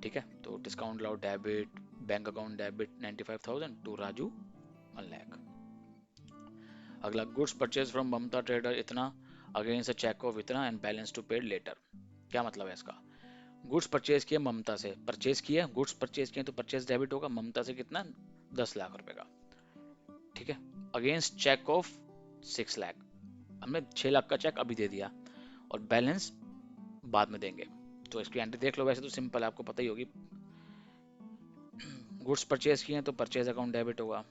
ठीक है। तो discount allowed debit, bank account debit 95,000 to Raju 1 lakh. अगला, goods purchase from Mamta trader इतना, अगेंस्ट अ चेक ऑफ इतना and balance to paid later, क्या मतलब है इसका, गुड्स परचेज किए ममता से, परचेज किया गुड्स परचेज किए तो परचेज डेबिट होगा, ममता से कितना, 10 लाख रुपए का, ठीक है। अगेंस्ट चेक ऑफ 6 लाख, हमने 6 लाख का चेक अभी दे दिया, और बैलेंस बाद में देंगे, तो इसकी एंट्री देख लो, वैसे तो सिंपल है, आपको पता ही होगी, गुड्स परचेज किए तो परचेज अकाउंट डेबिट होगा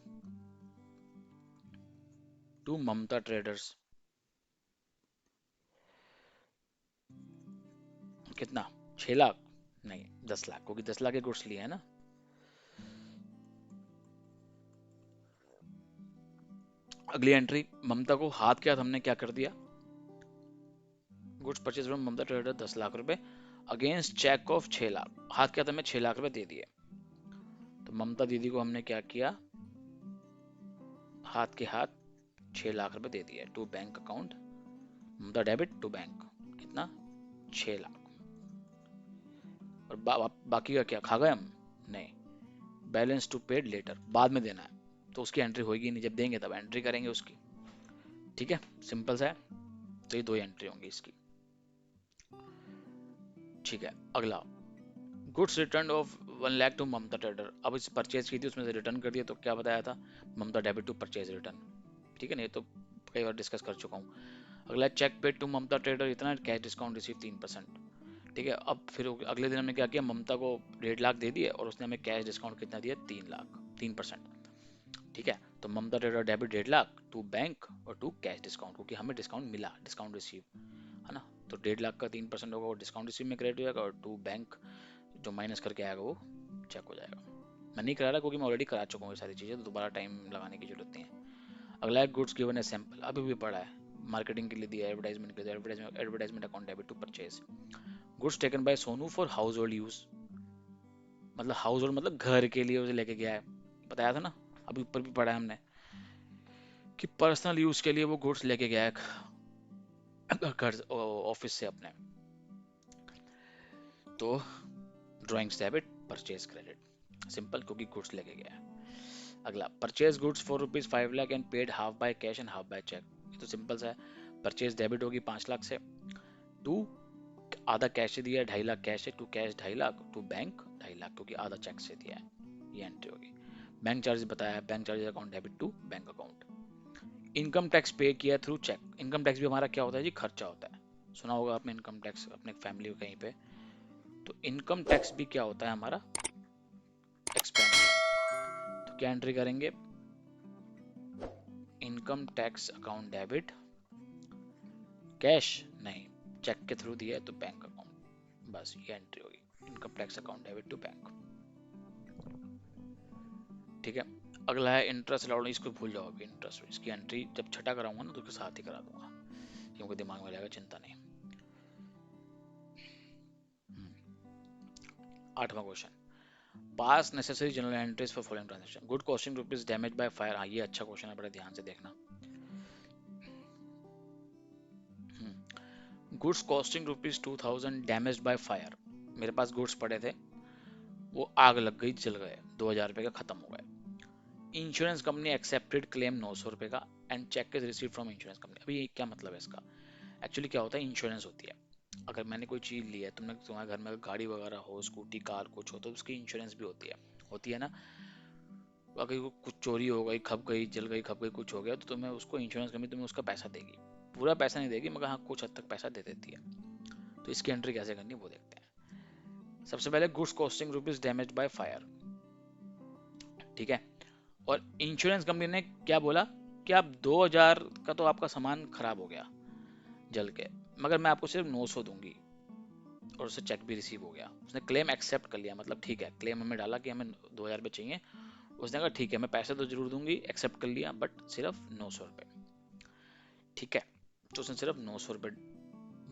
टू ममता ट्रेडर्स, कितना, 6 लाख, नहीं 10 लाख, क्योंकि 10 लाख के गुड्स लिए है ना। अगली एंट्री, ममता को हाथ के हाथ हमने क्या कर दिया, goods purchase from Mamta trader 10 lakh रुपए, अगेंस्ट चेक ऑफ 6 लाख, हाथ के हाथ हमें 6 लाख रुपए दे दिए, तो ममता दीदी को हमने क्या किया, हाथ के हाथ 6 लाख रुपए दे दिए to bank account, Mamta debit to bank, कितना, 6 लाख, और बाकी का क्या खा गए हम, नहीं, बैलेंस टू पेड लेटर, बाद में देना है, तो उसकी एंट्री होगी नहीं, जब देंगे तब एंट्री करेंगे उसकी, ठीक है, सिंपल सा है। तो ये दो एंट्री होंगी इसकी, ठीक है। अगला, goods return of 1 lakh to Mamta trader, अब इस परचेज की थी उसमें से रिटर्न कर दिया, तो क्या बताया था, ममता डेबिट टू परचेज रिटर्न, ठीक है ना, ये तो कई बार डिस्कस कर चुका हूँ। अगला, cheque paid to Mamta trader इतना, कैश डिस्काउंट रिसीव 3%, ठीक है, अब फिर अगले दिन हमने क्या किया, ममता को 1.5 लाख दे दिए और उसने हमें कैश डिस्काउंट कितना दिया, 3 लाख, 3%। ठीक है, तो ममता डेबिट 1.5 लाख टू बैंक और टू कैश डिस्काउंट, क्योंकि हमें डिस्काउंट मिला, डिस्काउंट रिसीव, है ना। तो 1.5 लाख का 3% होगा, वो डिस्काउंट रिसीव में क्रेडिट हो जाएगा, और टू बैंक जो माइनस करके आएगा वो चेक हो जाएगा। मैं नहीं करा रहा क्योंकि मैं ऑलरेडी करा चुका हूँ ये सारी चीज़ें, तो दोबारा टाइम लगाने की जरूरत नहीं है। अगला है गुड्स गिवन ए सैंपल, अभी भी पड़ा है, मार्केटिंग के लिए दिया, एडवर्टाइजमेंट के लिए, advertisement account debit to purchase. Goods taken by Sonu for household use, मतलब हाउस होल्ड मतलब घर के लिए उसे लेके गया है, बताया था ना, अभी ऊपर भी पढ़ा है हमने कि पर्सनल यूज के लिए वो गुड्स लेके गया है घर ऑफिस से अपने। तो drawings debit, purchase credit, simple, क्योंकि गुड्स लेके गया है। अगला, purchase goods for ₹5 lakh and paid half by cash and half by cheque, ये तो सिंपल सा है। परचेज डेबिट होगी 5 लाख से, टू आधा कैश से दिया है, 2.5 लाख कैश है, to cash 2.5 lakh, to bank 2.5 lakh, क्योंकि आधा चेक से दिया है, ये एंट्री होगी। बैंक चार्जेस बताया, bank charges account debit to bank account. Income tax pay किया थ्रू चेक, इनकम टैक्स भी हमारा क्या होता है जी, खर्चा होता है, सुना होगा आपने इनकम टैक्स अपने फैमिली में कहीं पे। तो इनकम टैक्स भी क्या होता है हमारा, एक्सपेंस। तो क्या एंट्री करेंगे, income tax account debit, cash नहीं, चेक के थ्रू दिया है तो बैंक अकाउंट, बस ये एंट्री होगी, income tax account debit to bank. ठीक है, अगला है इंटरेस्ट अलाउड, इसको भूल जाओ अभी, इंटरेस्ट इसकी एंट्री जब छठा कराऊंगा ना तो उसके साथ ही करा दूंगा, क्योंकि दिमाग में रहेगा, चिंता नहीं। 8वां question, pass necessary general entries for following transaction, good costing rupees damage by fire. हाँ, ये अच्छा क्वेश्चन है, बड़ा ध्यान से देखना। Goods costing ₹2,000 damage by fire, मेरे पास गुड्स पड़े थे, वो आग लग गई, जल गए, ₹2,000 का खत्म हो गए। इंश्योरेंस कंपनी एक्सेप्टेड क्लेम ₹900 का and cheque is receive from insurance company. अभी ये क्या मतलब है इसका, एक्चुअली क्या होता है, इंश्योरेंस होती है, अगर मैंने कोई चीज़ ली है, तुमने, तुम्हारे घर में गाड़ी वगैरह हो, स्कूटी कार कुछ हो, तो उसकी इंश्योरेंस भी होती है ना। अगर कुछ चोरी हो गई, खप गई, जल गई, खप गई, कुछ हो गया, तो तुम्हें उसको इंश्योरेंस कंपनी तुम्हें उसका पैसा देगी, पूरा पैसा नहीं देगी मगर हाँ कुछ हद तक पैसा दे देती है। तो इसकी एंट्री कैसे करनी है वो देखते हैं। सबसे पहले goods costing rupees damage by fire, ठीक है, और इंश्योरेंस कंपनी ने क्या बोला कि आप 2,000 का तो आपका सामान खराब हो गया जल के, मगर मैं आपको सिर्फ 900 दूंगी, और उससे चेक भी रिसीव हो गया, उसने क्लेम एक्सेप्ट कर लिया, मतलब ठीक है, क्लेम हमें डाला कि हमें 2,000 रुपये चाहिए, उसने कहा ठीक है मैं पैसे तो जरूर दूंगी, एक्सेप्ट कर लिया, बट सिर्फ 900 रुपये। ठीक है, तो उसने सिर्फ 900 रुपये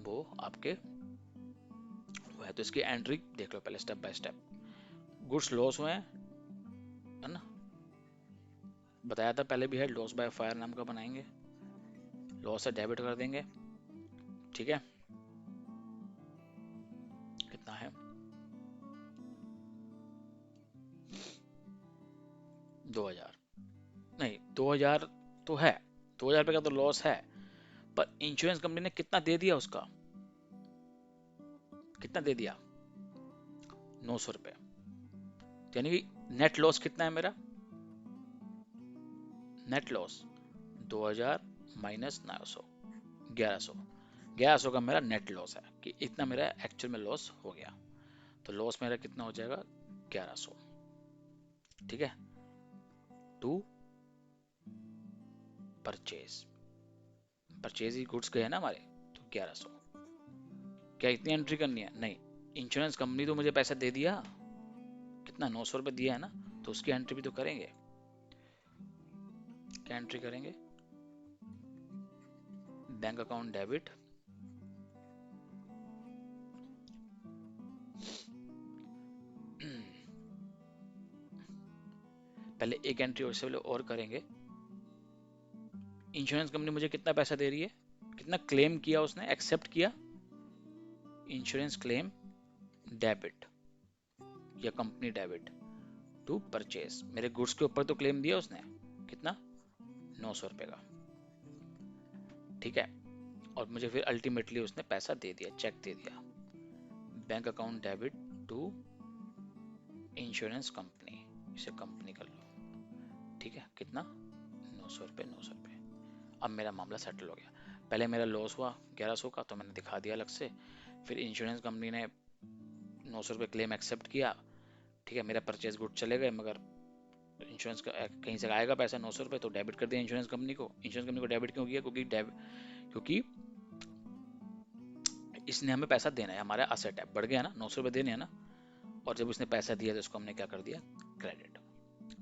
वो आपके वो है, तो इसकी एंट्री देख लो पहले step by step. Goods loss हुए हैं, है ना, बताया था पहले भी है, लॉस बाय फायर नाम का बनाएंगे, लॉस से डेबिट कर देंगे। ठीक है, कितना है, 2,000, नहीं 2,000 तो है, 2,000 रुपये का तो लॉस है, पर इंश्योरेंस कंपनी ने कितना दे दिया उसका, कितना दे दिया, 900 रुपये, यानी कि नेट लॉस कितना है मेरा, नेट लॉस 2,000 माइनस 900, 1100, 1100 का मेरा नेट लॉस है, कि इतना मेरा एक्चुअल में लॉस हो गया, तो लॉस मेरा कितना हो जाएगा, 1100। ठीक है, टू परचेज, परचेज ही गुड्स गए ना हमारे, तो 1100। क्या इतनी एंट्री करनी है, नहीं, इंश्योरेंस कंपनी तो मुझे पैसा दे दिया, कितना, 900 रुपये दिया है ना, तो उसकी एंट्री भी तो करेंगे। क्या एंट्री करेंगे, बैंक अकाउंट डेबिट, पहले एक एंट्री और से पहले और करेंगे, इंश्योरेंस कंपनी मुझे कितना पैसा दे रही है, कितना क्लेम किया उसने, एक्सेप्ट किया, इंश्योरेंस क्लेम डेबिट या कंपनी डेबिट टू परचेज, मेरे गुड्स के ऊपर तो क्लेम दिया उसने, कितना, 900 रुपये का। ठीक है, और मुझे फिर अल्टीमेटली उसने पैसा दे दिया, चेक दे दिया, bank account debit to insurance company, इसे कंपनी कर लो। ठीक है, कितना, 900 रुपये, 900 रुपये। अब मेरा मामला सेटल हो गया, पहले मेरा लॉस हुआ 1100 का, तो मैंने दिखा दिया अलग से, फिर इंश्योरेंस कंपनी ने 900 रुपये क्लेम एक्सेप्ट किया, ठीक है, मेरा परचेज गुड चले गए, मगर इंश्योरेंस का कहीं से आएगा पैसा 900 रुपये, तो डेबिट कर दिया इंश्योरेंस कंपनी को। इंश्योरेंस कंपनी को डेबिट क्यों किया? क्योंकि इसने हमें पैसा देना है, हमारा असेट है, बढ़ गया ना, 900 रुपये देने हैं ना, और जब उसने पैसा दिया तो उसको हमने क्या कर दिया? क्रेडिट।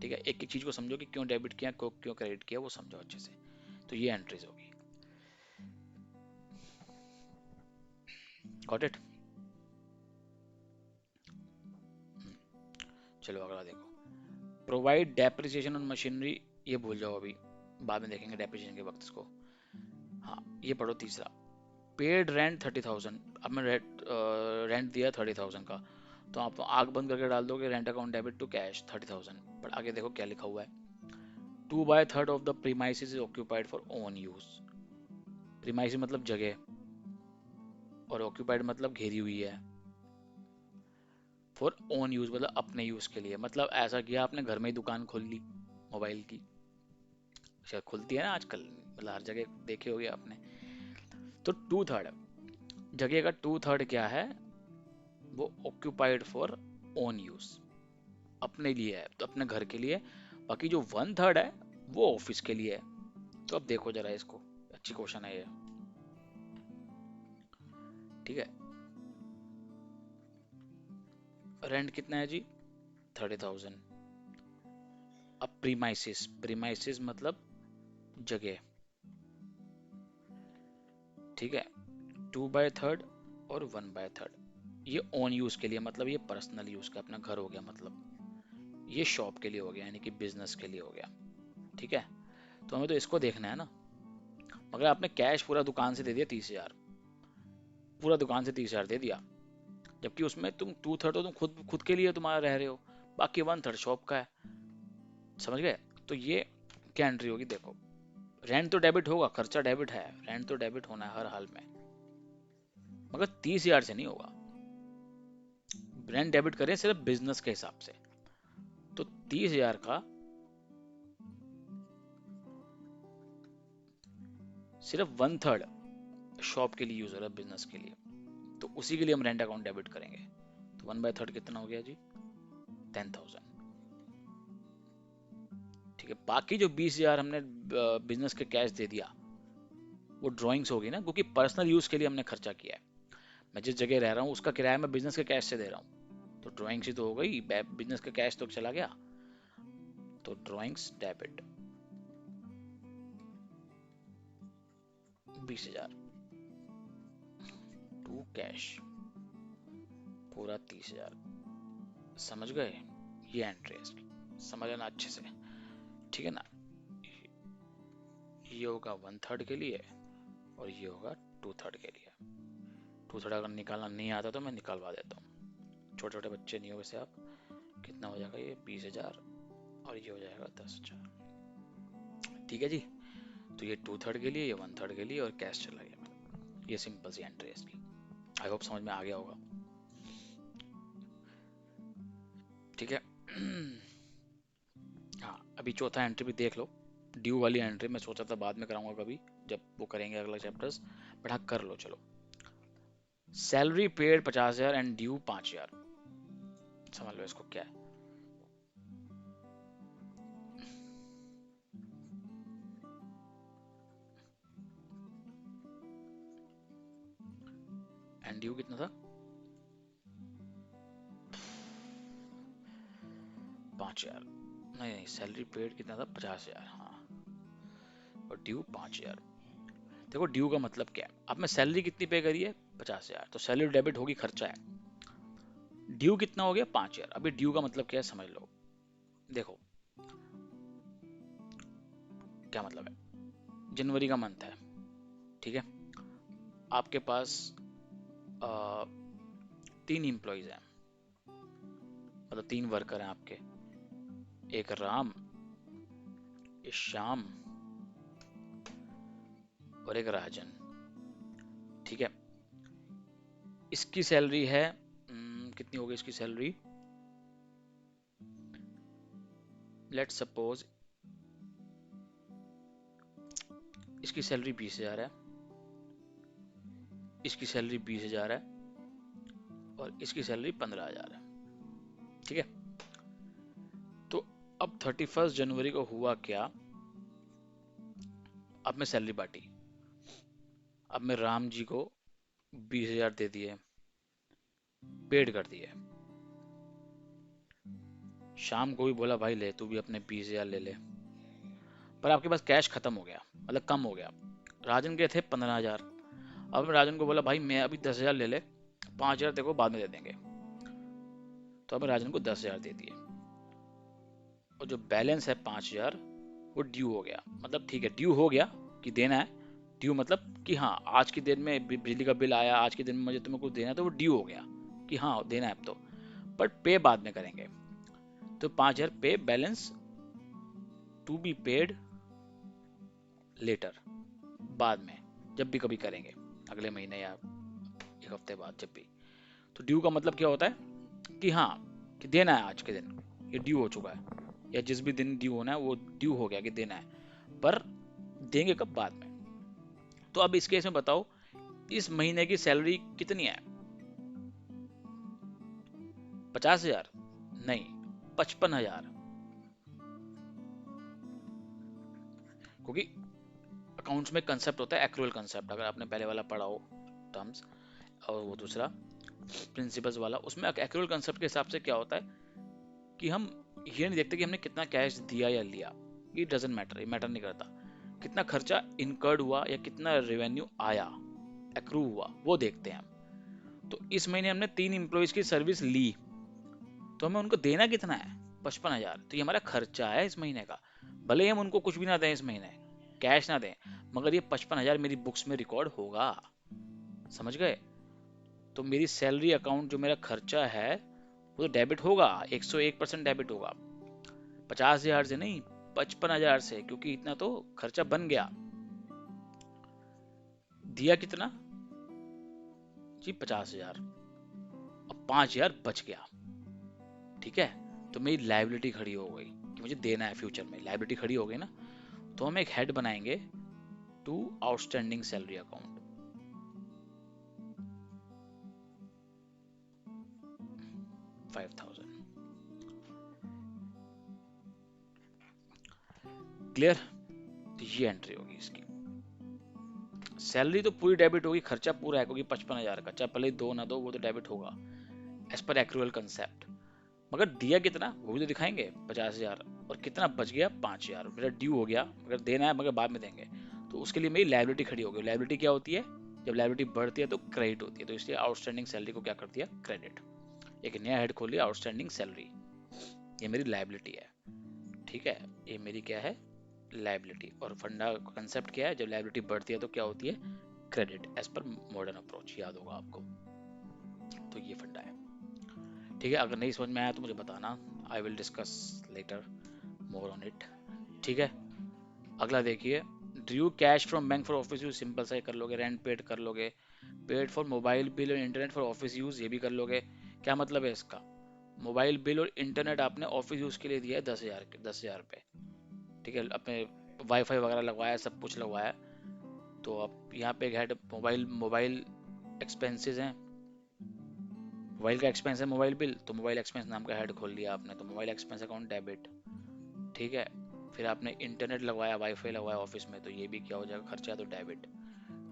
ठीक है, एक एक चीज को समझो कि क्यों डेबिट किया, क्यों क्रेडिट किया, वो समझो अच्छे से। तो ये एंट्रीज होगी। Got it? चलो अगला देखो, प्रोवाइड डेप्रिसिएशन ऑन मशीनरी। ये भूल जाओ अभी, बाद में देखेंगे डेप्रिसिएशन के वक्त इसको। हाँ, ये पढ़ो तीसरा, पेड रेंट 30,000। अब मैं रेंट दिया 30,000 का, तो आप आग बंद करके डाल दोगे rent account debit to cash 30,000। पर आगे देखो क्या लिखा हुआ है, 2/3 of the premises is occupied for own use. Premises मतलब जगह, और ऑक्यूपाइड मतलब घेरी हुई है, फॉर ओन यूज मतलब अपने यूज के लिए। मतलब ऐसा किया आपने, घर में ही दुकान खोल ली मोबाइल की, शायद खुलती है ना आजकल, मतलब हर जगह देखे होगे आपने। तो 2/3, जगह का 2/3 क्या है? वो ऑक्यूपाइड फॉर ओन यूज, अपने लिए है, तो अपने घर के लिए। बाकी जो 1/3 है वो ऑफिस के लिए है। तो अब देखो जरा इसको, अच्छी क्वेश्चन है ये, ठीक है। रेंट कितना है जी? 30,000। अब प्रीमाइसिस, प्रीमाइसिस मतलब जगह, ठीक है, 2/3 और 1/3। ये ओन यूज के लिए, मतलब ये पर्सनल यूज का अपना घर हो गया, मतलब ये शॉप के लिए हो गया, यानी कि बिजनेस के लिए हो गया, ठीक है। तो हमें तो इसको देखना है ना, मगर आपने कैश पूरा दुकान से दे दिया 30,000, पूरा दुकान से 30,000 दे दिया, जबकि उसमें तुम 2/3 तो तुम खुद खुद के लिए तुम्हारा रह रहे हो, बाकी 1/3 शॉप का है। समझ गए? तो ये क्या एंट्री होगी? देखो, रेंट तो डेबिट होगा, खर्चा डेबिट है, रेंट तो डेबिट होना है हर हाल में, मगर 30,000 से नहीं होगा। रेंट डेबिट करें सिर्फ बिजनेस के हिसाब से, तो 30,000 का सिर्फ 1/3 शॉप के लिए यूज हो रहा है, बिजनेस के लिए, तो उसी के लिए हम रेंट अकाउंट डेबिट करेंगे। तो 1/3 कितना हो गया जी? 10,000। ठीक है, बाकी जो 20,000 हमने बिजनेस के कैश दे दिया, वो ड्राइंग्स होगी ना, क्योंकि पर्सनल यूज के लिए हमने खर्चा किया है। मैं जिस जगह रह रहा हूँ उसका किराया मैं बिजनेस के कैश से दे रहा हूँ, तो ड्राइंग्स ही तो हो गई, बिजनेस का कैश तो चला गया, तो ड्राइंग्स डेबिट 20,000 टू कैश पूरा 30,000। समझ गए? ये एंट्री है इसकी, समझ लेना अच्छे से, ठीक है ना। ये होगा 1/3 के लिए, और ये होगा 2/3 के लिए। 2/3 अगर निकालना नहीं आता तो मैं निकालवा देता हूँ, छोटे छोटे बच्चे नहीं हो वैसे आप। कितना हो जाएगा ये? 20,000, और ये हो जाएगा 10,000। ठीक है जी, तो ये 2/3 के लिए, ये 1/3 के लिए, और कैश चला गया मेरा। ये सिंपल सी एंट्री है इसकी, आई होप समझ में आ गया होगा, ठीक है। हाँ, अभी चौथा एंट्री भी देख लो, ड्यू वाली एंट्री मैं सोचा था बाद में कराऊंगा कभी, जब वो करेंगे अगला चैप्टर्स, बट हाँ कर लो। चलो, सैलरी पेड 50,000 एंड ड्यू 5,000। समझ लो इसको क्या है। एंड ड्यू कितना था? 5,000। नहीं नहीं, सैलरी पेड कितना था? 50,000, हाँ, और ड्यू 5,000। देखो ड्यू का मतलब क्या है, अब मैं सैलरी कितनी पे करी है? 50,000, तो सैलरी डेबिट होगी, खर्चा है। ड्यू कितना हो गया? 5,000। अभी ड्यू का मतलब क्या है समझ लो। देखो क्या मतलब है, जनवरी का मंथ है, ठीक है, आपके पास 3 एम्प्लॉयज हैं, मतलब 3 वर्कर हैं आपके, एक राम, एक श्याम, और एक राजन, ठीक है। इसकी सैलरी है कितनी होगी इसकी सैलरी? लेट्स सपोज इसकी सैलरी 20,000 है, इसकी सैलरी 20,000 है, और इसकी सैलरी 15,000 है। ठीक है, तो अब 31 जनवरी को हुआ क्या, अब मैं सैलरी बांटी, अब मैं राम जी को 20,000 दे दिए, पेड कर दिए। शाम को भी बोला भाई ले तू भी अपने 20,000 ले ले, पर आपके पास कैश खत्म हो गया, मतलब कम हो गया। राजन के थे 15,000। अब मैं राजन को बोला भाई मैं अभी 10,000 ले ले, 5,000 देखो बाद में दे देंगे। तो अब मैं राजन को 10,000 दे दिए, और जो बैलेंस है 5,000 वो ड्यू हो गया। मतलब ठीक है, ड्यू हो गया कि देना है, ड्यू मतलब कि हाँ आज के दिन में बिजली का बिल आया, आज के दिन में मुझे तुम्हें कुछ देना है, तो वो ड्यू हो गया कि हाँ देना है अब तो, बट पे बाद में करेंगे। तो 5,000 पे balance to be paid later, बाद में जब भी कभी करेंगे, अगले महीने या एक हफ्ते बाद जब भी। तो ड्यू का मतलब क्या होता है कि हाँ कि देना है आज के दिन, ये ड्यू हो चुका है, या जिस भी दिन ड्यू होना है वो ड्यू हो गया कि देना है, पर देंगे कब, बाद में। तो अब इस केस में बताओ इस महीने की सैलरी कितनी है, 50,000? नहीं, 55,000। क्योंकि अकाउंट्स में कंसेप्ट होता है एक्रूअल कंसेप्ट, अगर आपने पहले वाला पढ़ा हो टर्म्स, और वो दूसरा प्रिंसिपल्स वाला, उसमें एक्रूअल कंसेप्ट के हिसाब से क्या होता है कि हम ये नहीं देखते कि हमने कितना कैश दिया या लिया, ये डजेंट मैटर, ये मैटर नहीं करता। कितना खर्चा इनकर्ड हुआ या कितना रेवेन्यू आया, एक्रू हुआ, वो देखते हैं हम। तो इस महीने हमने 3 एम्प्लॉयज की सर्विस ली, तो हमें उनको देना कितना है, 55,000। तो ये हमारा खर्चा है इस महीने का, भले ही हम उनको कुछ भी ना दें इस महीने, कैश ना दें, मगर ये 55,000 मेरी बुक्स में रिकॉर्ड होगा। समझ गए? तो मेरी सैलरी अकाउंट जो मेरा खर्चा है वो तो डेबिट होगा, 101% डेबिट होगा, 50,000 से नहीं, 55,000 से, क्योंकि इतना तो खर्चा बन गया। दिया कितना जी, 50,000, अब 5,000 बच गया। ठीक है, तो मेरी लाइबिलिटी खड़ी हो गई कि मुझे देना है फ्यूचर में, लाइबिलिटी खड़ी हो गई ना। तो हम एक हेड बनाएंगे to outstanding salary account, 5,000। Clear? तो ये एंट्री होगी इसकी। सैलरी तो पूरी डेबिट होगी, खर्चा पूरा है क्योंकि 55,000 का, चाहे पहले दो ना दो वो तो डेबिट होगा एज पर एक्रूअल कंसेप्ट। मगर दिया कितना वो भी तो दिखाएंगे, 50,000, और कितना बच गया 5,000, मेरा ड्यू हो गया, मगर देना है मगर बाद में देंगे। तो उसके लिए मेरी लाइबिलिटी खड़ी हो गई। लाइबिलिटी क्या होती है, जब लाइबिलिटी बढ़ती है तो क्रेडिट होती है, तो इसलिए आउटस्टैंडिंग सैलरी को क्या कर दिया, क्रेडिट। एक नया हेड खोल लिया, आउटस्टैंडिंग सैलरी, ये मेरी लाइबिलिटी है। ठीक है, ये मेरी क्या है, लाइबिलिटी। और फंडा कंसेप्ट क्या है, जब लाइबिलिटी बढ़ती है तो क्या होती है, credit, as per modern approach, याद होगा आपको। तो ये फंडा है। ठीक है, अगर नहीं समझ में आया तो मुझे बताना, I will discuss later more on it. ठीक है, अगला देखिए, due cash from bank for office use, simple सा ही कर लोगे, रेंट पेड कर लोगे, पेड फॉर मोबाइल बिल और इंटरनेट फॉर ऑफिस यूज, ये भी कर लोगे। क्या मतलब है इसका, मोबाइल बिल और इंटरनेट आपने ऑफिस यूज के लिए दिया है 10,000, 10,000 रुपये। ठीक है, अपने वाईफाई वगैरह लगवाया, सब कुछ लगवाया, तो अब यहाँ पे हेड मोबाइल, मोबाइल एक्सपेंसेस हैं, मोबाइल का एक्सपेंस है मोबाइल बिल, तो मोबाइल एक्सपेंस नाम का हेड खोल लिया आपने, तो मोबाइल एक्सपेंस अकाउंट डेबिट। ठीक है, फिर आपने इंटरनेट लगवाया, वाईफाई लगवाया ऑफिस में, तो ये भी क्या हो जाएगा, खर्चा, तो डेबिट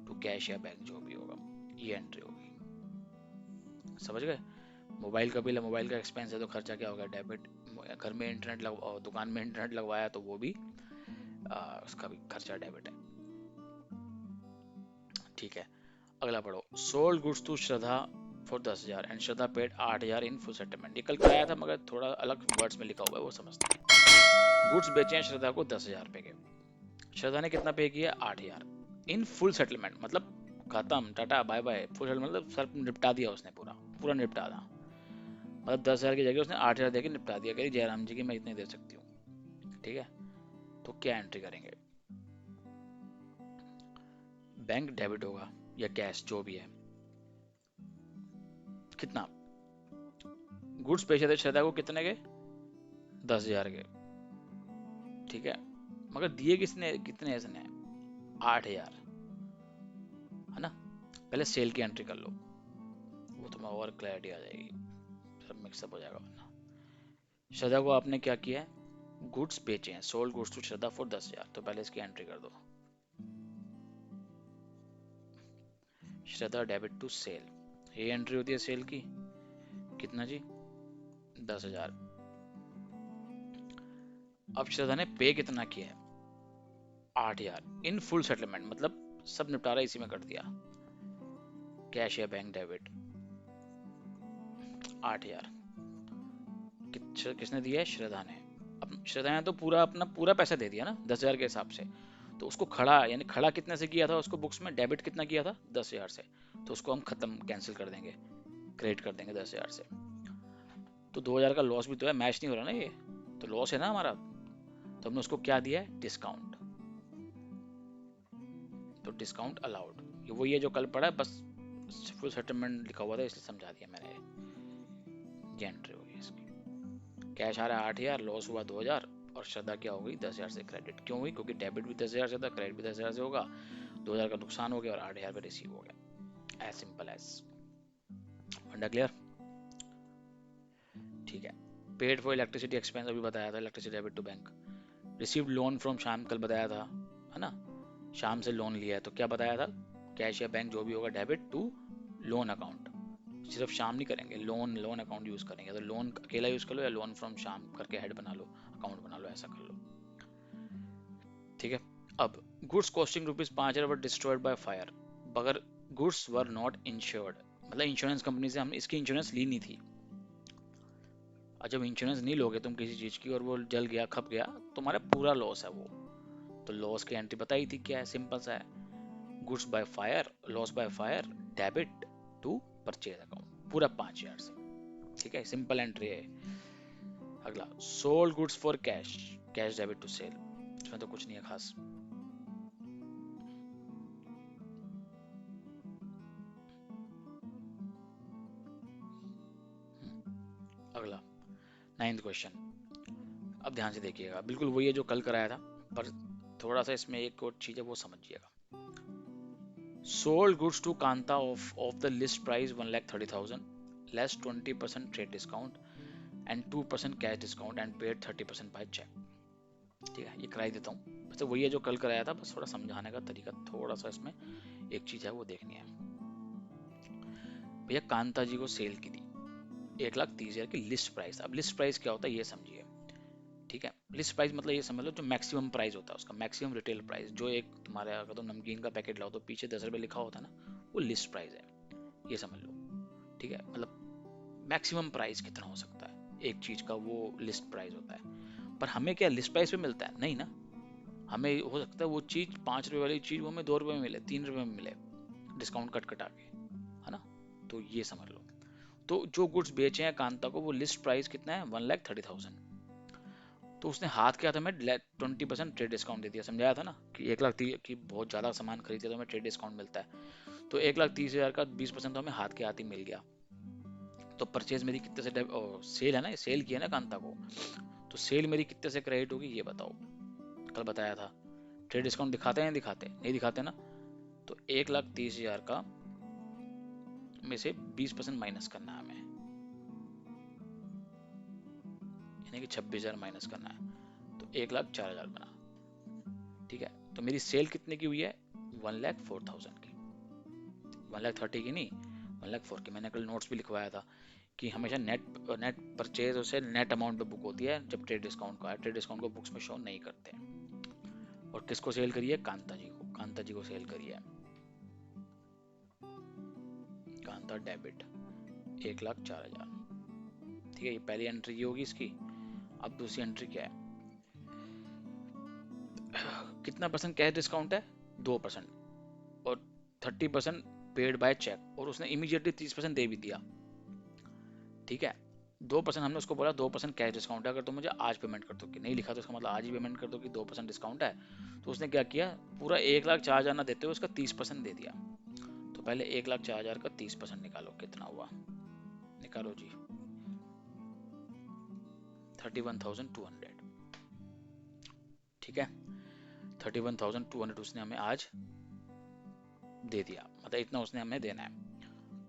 टू कैश या बैंक जो भी होगा, ये एंट्री होगी। समझ गए? मोबाइल का बिल है, मोबाइल का एक्सपेंस है, तो खर्चा क्या होगा, डेबिट। घर में इंटरनेट दुकान में इंटरनेट लगवाया तो वो भी उसका भी खर्चा डेबिट है। ठीक है, अगला पढ़ो, sold goods to Shraddha for 10,000 and Shraddha paid 8,000 in full settlement. ये कल कराया था मगर थोड़ा अलग वर्ड्स में लिखा हुआ है, वो समझते हैं। गुड्स बेचे हैं श्रद्धा को 10,000 रुपए के, श्रद्धा ने कितना पे किया, 8,000 इन फुल सेटलमेंट, मतलब खत्म, tata bye bye, full settlement मतलब सर निपटा दिया उसने, पूरा पूरा निपटा दिया, मतलब 10,000 की जगह उसने 8,000 देके निपटा दिया, कह जयराम जी की मैं इतने दे सकती हूँ। ठीक है, तो क्या एंट्री करेंगे, बैंक डेबिट होगा या कैश जो भी है, कितना, गुड्स बेचे थे श्रद्धा को कितने के, 10,000 के। ठीक है, मगर दिए किसने, कितने इसने, 8,000, है ना। पहले सेल की एंट्री कर लो, वो तुम्हें और क्लैरिटी आ जाएगी, सब मिक्सअप हो जाएगा वरना। श्रद्धा को आपने क्या किया है, गुड्स बेचे हैं, sold goods to Shraddha for 10,000, तो पहले इसकी एंट्री कर दो। श्रद्धा डेबिट टू सेल, ये एंट्री होती है सेल की, कितना जी, 10,000। अब श्रद्धा ने पे कितना किया है, 8,000 इन फुल सेटलमेंट, मतलब सब निपटारा इसी में कर दिया, कैश या बैंक डेबिट 8,000 किसने दिया है, श्रद्धा ने। अब श्रद्धा ने तो पूरा अपना पूरा पैसा दे दिया ना 10,000 के हिसाब से, तो उसको खड़ा यानी खड़ा कितने से किया था, उसको बुक्स में डेबिट कितना किया था 10,000 से, तो उसको हम खत्म कैंसिल कर देंगे, क्रेडिट कर देंगे 10,000 से। तो 2,000 का लॉस भी तो है, मैच नहीं हो रहा ना ये, तो लॉस है ना हमारा, तो हमने उसको क्या दिया है, डिस्काउंट, तो डिस्काउंट अलाउड, ये वही है जो कल पढ़ा है, बस फुल सेटलमेंट लिखा हुआ था इसलिए समझा दिया मैंने, ये एंट्री होगी इसकी। कैश आ रहा है 8,000, लॉस हुआ 2,000, और श्रद्धा क्या हो गई 10,000 से क्रेडिट, क्यों हुई, क्योंकि डेबिट भी 10,000 से था, क्रेडिट भी 10,000 से होगा, 2,000 का नुकसान हो गया और 8,000 का रिसीव हो गया, as simple as. Funda clear, ठीक है। पेड फॉर इलेक्ट्रिसिटी एक्सपेंस अभी बताया था, electricity debit to bank. Received loan from Sham, कल बताया था, है ना, शाम से लोन लिया है, तो क्या बताया था, कैश या बैंक जो भी होगा डेबिट टू लोन अकाउंट, सिर्फ शाम नहीं करेंगे, लोन लोन अकाउंट यूज करेंगे, तो लोन अकेला यूज कर लो या लोन फ्रॉम शाम करके हेड बना लो, अकाउंट बना लो, ऐसा कर लो, ठीक है। अब goods costing ₹5,000 were destroyed by fire, बगैर गुड्स वर नॉट इंश्योर्ड, मतलब इंश्योरेंस कंपनी से हमने इसकी इंश्योरेंस ली नहीं थी, और जब इंश्योरेंस नहीं लोगे तुम किसी चीज की और वो जल गया खप गया, तुम्हारा पूरा लॉस है वो, तो लॉस की एंट्री बताई थी क्या है, सिंपल सा है, goods by fire, loss by fire, debit to purchase account, पूरा 5,000 से, ठीक है, सिंपल एंट्री है। अगला sold goods for cash, cash debit to sale, इसमें तो कुछ नहीं है खास। अगला 9th क्वेश्चन, अब ध्यान से देखिएगा, बिल्कुल वही है जो कल कराया था, पर थोड़ा सा इसमें एक और चीज है वो समझिएगा। Sold goods to Kanta of the list price 1,30,000 less 20% trade discount and 2% cash discount and paid 30% by cheque, ठीक है, ये कराई देता हूँ, बस वही है जो कल कराया था, बस थोड़ा समझाने का तरीका थोड़ा सा इसमें एक चीज है वो देखनी है। भैया कांता जी को सेल की थी 1,30,000 की लिस्ट प्राइस, अब लिस्ट प्राइस क्या होता है ये समझिए, ठीक है, लिस्ट प्राइस मतलब ये समझ लो जो मैक्सिमम प्राइस होता है उसका, मैक्सिमम रिटेल प्राइस, जो एक तुम्हारे अगर तुम नमकीन का पैकेट लाओ तो पीछे 10 रुपये लिखा होता है ना, वो लिस्ट प्राइस है, ये समझ लो, ठीक है, मतलब मैक्सिमम प्राइस कितना हो सकता है एक चीज का, वो लिस्ट प्राइस होता है। पर हमें क्या लिस्ट प्राइस पे मिलता है, नहीं ना, हमें हो सकता है वो चीज 5 रुपए वाली चीज वो हमें 2 रुपए में मिले, 3 रुपए में मिले, डिस्काउंट कट कटा के, है ना, तो ये समझ लो। तो जो गुड्स बेचे हैं कांता को वो लिस्ट प्राइस कितना है 1,30,000, तो उसने हाथ क्या था, मैं 20% ट्रेड डिस्काउंट दे दिया, समझाया था ना कि 1,30,000 की बहुत ज्यादा सामान खरीदते तो हमें ट्रेड डिस्काउंट मिलता है, तो 1,30,000 का 20% तो हमें हाथ के हाथ ही मिल गया, तो परचेज मेरी कितने से सेल है ना, सेल की है ना कांता को, तो सेल मेरी कितने से क्रेडिट होगी ये बताओ, कल बताया था, ट्रेड डिस्काउंट दिखाते हैं, दिखाते नहीं दिखाते ना, तो 1,30,000 का में से 20% माइनस करना है हमें, यानी कि 26,000 माइनस करना है, तो 1,04,000 बना, ठीक है, तो मेरी सेल कितने की हुई है 1,04,000 की, 1,30,000 की नहीं, 1,04,000 की, मैंने कल नोट्स भी लिखवाया था कि हमेशा नेट नेट परचेज से नेट अमाउंट पे बुक होती है, जब ट्रेड डिस्काउंट का है, ट्रेड डिस्काउंट को बुक्स में शो नहीं करते। और किसको सेल करिए, कांता जी को, कांता जी को सेल करिए, कांता डेबिट 1,04,000, ठीक है, ये पहली एंट्री ये होगी इसकी। अब दूसरी एंट्री क्या है, कितना परसेंट कैश डिस्काउंट है 2%, और 30% पेड बाय चेक, और उसने इमीडिएटली 30% दे भी दिया, ठीक है, 2% हमने उसको बोला 2% कैश डिस्काउंट है, अगर तुम मुझे आज पेमेंट कर दो, कि नहीं लिखा तो इसका मतलब आज ही पेमेंट कर दो कि 2% डिस्काउंट है, तो उसने क्या किया, पूरा 1,04,000 ना देते हुए उसका 30% दे दिया, तो पहले 1,04,000 का 30% निकालो, कितना हुआ, निकालो जी 31,200, ठीक है, 31,200 उसने हमें आज दे दिया, मतलब इतना उसने हमें देना है,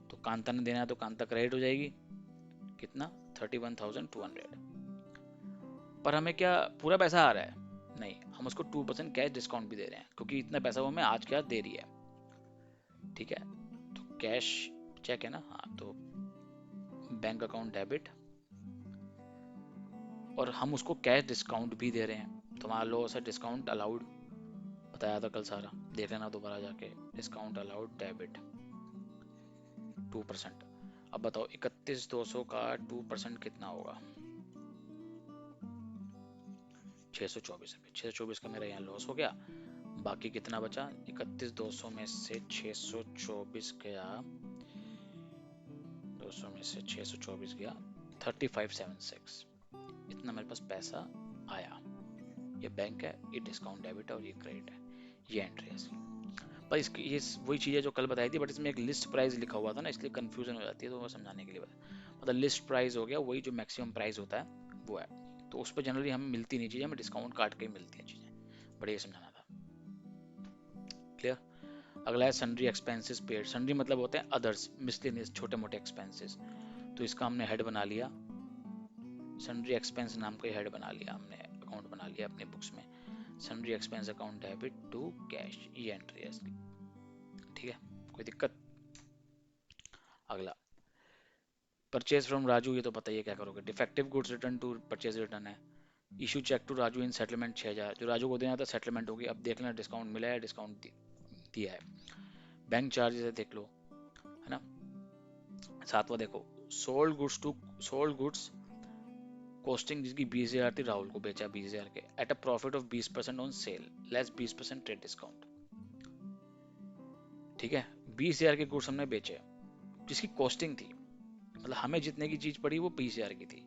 तो कांता ने देना है तो कांता क्रेडिट हो जाएगी, कितना 31,200। पर हमें क्या पूरा पैसा आ रहा है? नहीं, हम उसको 2% कैश डिस्काउंट भी दे रहे हैं क्योंकि इतना पैसा वो हमें आज के आज दे रही है। ठीक है, तो कैश चेक है ना, हाँ, तो बैंक अकाउंट डेबिट, और हम उसको कैश डिस्काउंट भी दे रहे हैं। तो मान लो सर डिस्काउंट अलाउड, बताया था कल सारा, देख लेना दोबारा जाके, डिस्काउंट अलाउड डेबिट 2%। अब बताओ 31,200 का 2% कितना होगा? 624 रुपये। 624 का मेरा यहाँ लॉस हो गया, बाकी कितना बचा? 31,200 में से 624 गया, 200 में से 624 गया 3576। इतना मेरे पास पैसा आया। ये बैंक है, ये डिस्काउंट डेबिट है और ये क्रेडिट है, ये एंट्री है इसकी। पर इसकी ये वही चीज़ है जो कल बताई थी, बट इसमें एक लिस्ट प्राइस लिखा हुआ था ना, इसलिए कंफ्यूजन हो जाती है, तो वो समझाने के लिए मतलब लिस्ट प्राइस हो गया वही जो मैक्सिमम प्राइस होता है वो है, तो उस पर जनरली हमें मिलती नहीं चीज़ें, हमें डिस्काउंट काट के मिलती हैं चीज़ें। बट ये समझाना था, क्लियर। अगला है सन्ड्री एक्सपेंसेस पेड। सन्ड्री मतलब होते हैं अदर्स, मिसलेनियस, छोटे मोटे एक्सपेंसेस। तो इसका हमने हेड बना लिया, सन्ड्री एक्सपेंस नाम का हेड बना लिया हमने, अकाउंट बना लिया अपने बुक्स में, sundry expense account debit to cash, ये एंट्री है इसकी। ठीक है, कोई दिक्कत? अगला परचेज फ्रॉम राजू, ये तो पता ही है क्या करोगे, defective goods return to purchase return है। Issue cheque to Raju in settlement 6000, जो राजू को देना था सेटलमेंट होगी। अब देख लेना डिस्काउंट मिला है, डिस्काउंट दिया है। बैंक चार्जेस है, देख लो, है ना। सातवां देखो, सोल्ड गुड्स कॉस्टिंग जिसकी 20,000 थी, राहुल को बेचा 20,000 के eight a profit of 20% on sale less 20% trade discount. ठीक है, 20,000 के गुड्स हमने बेचे जिसकी कॉस्टिंग थी, मतलब हमें जितने की चीज पड़ी वो 20,000 की थी,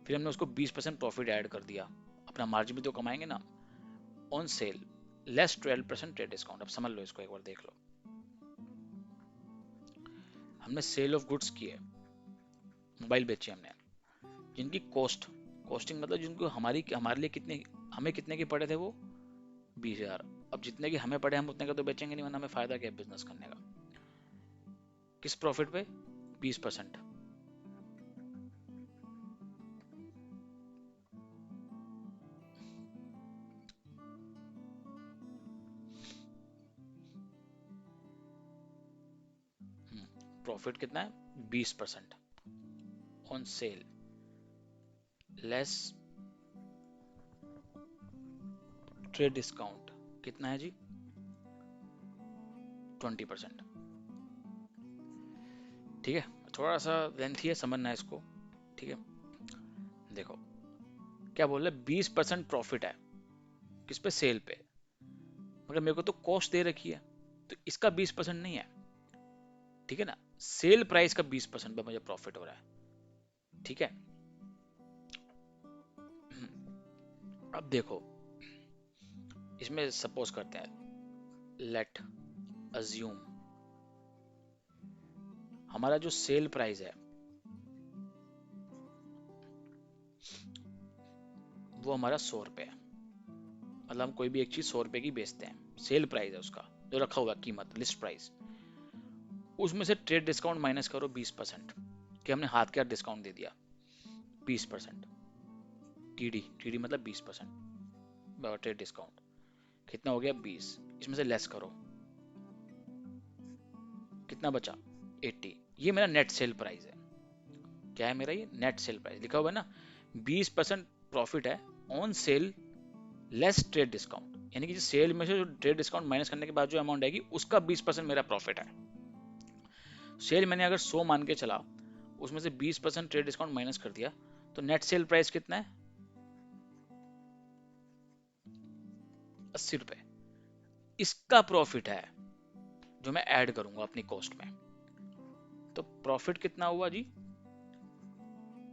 फिर हमने उसको 20% प्रॉफिट ऐड कर दिया, अपना मार्जिन भी तो कमाएंगे ना। On sale less 12% trade discount. अब समझ लो इसको, एक बार देख लो, हमने सेल ऑफ गुड्स किए, मोबाइल बेचे हमने, जिनकी कॉस्टिंग मतलब जिनको हमारे लिए कितने, हमें कितने के पड़े थे वो 20,000। अब जितने के हमें पड़े हम उतने का तो बेचेंगे नहीं, वरना हमें फायदा क्या है बिजनेस करने का। किस प्रॉफिट पे? 20%। प्रॉफिट कितना है? 20% on sale less trade discount कितना है जी? 20%। ठीक है, थोड़ा सा लेंथी है, समझना है इसको। ठीक है, देखो क्या बोल रहे, 20% प्रॉफिट है किस पे? सेल पे, मगर मेरे को तो कॉस्ट दे रखी है, तो इसका 20% नहीं है। ठीक है ना, सेल प्राइस का 20% पे मुझे प्रॉफिट हो रहा है। ठीक है, अब देखो इसमें सपोज करते हैं, लेट अज्यूम हमारा जो सेल प्राइस है वो हमारा 100 रुपये है, मतलब हम कोई भी एक चीज 100 रुपए की बेचते हैं, सेल प्राइस है उसका जो रखा हुआ कीमत, लिस्ट प्राइस, उसमें से ट्रेड डिस्काउंट माइनस करो 20%, कि हमने हाथ के हाथ डिस्काउंट दे दिया 20%, टीडी मतलब 20% ट्रेड डिस्काउंट, कितना हो गया 20, इसमें से लेस करो, कितना बचा 80, ये मेरा नेट सेल प्राइस है। क्या है मेरा? ये नेट सेल प्राइस लिखा हुआ है ना, 20% प्रॉफिट है on sale less trade discount, यानी कि सेल में से जो ट्रेड डिस्काउंट माइनस करने के बाद जो अमाउंट आएगी उसका 20% मेरा प्रॉफिट है। सेल मैंने अगर 100 मान के चला, उसमें से 20% ट्रेड डिस्काउंट माइनस कर दिया, तो नेट सेल प्राइस कितना है? 80 रुपए। इसका प्रॉफिट है जो मैं ऐड करूंगा अपनी कॉस्ट में। तो प्रॉफिट कितना हुआ जी?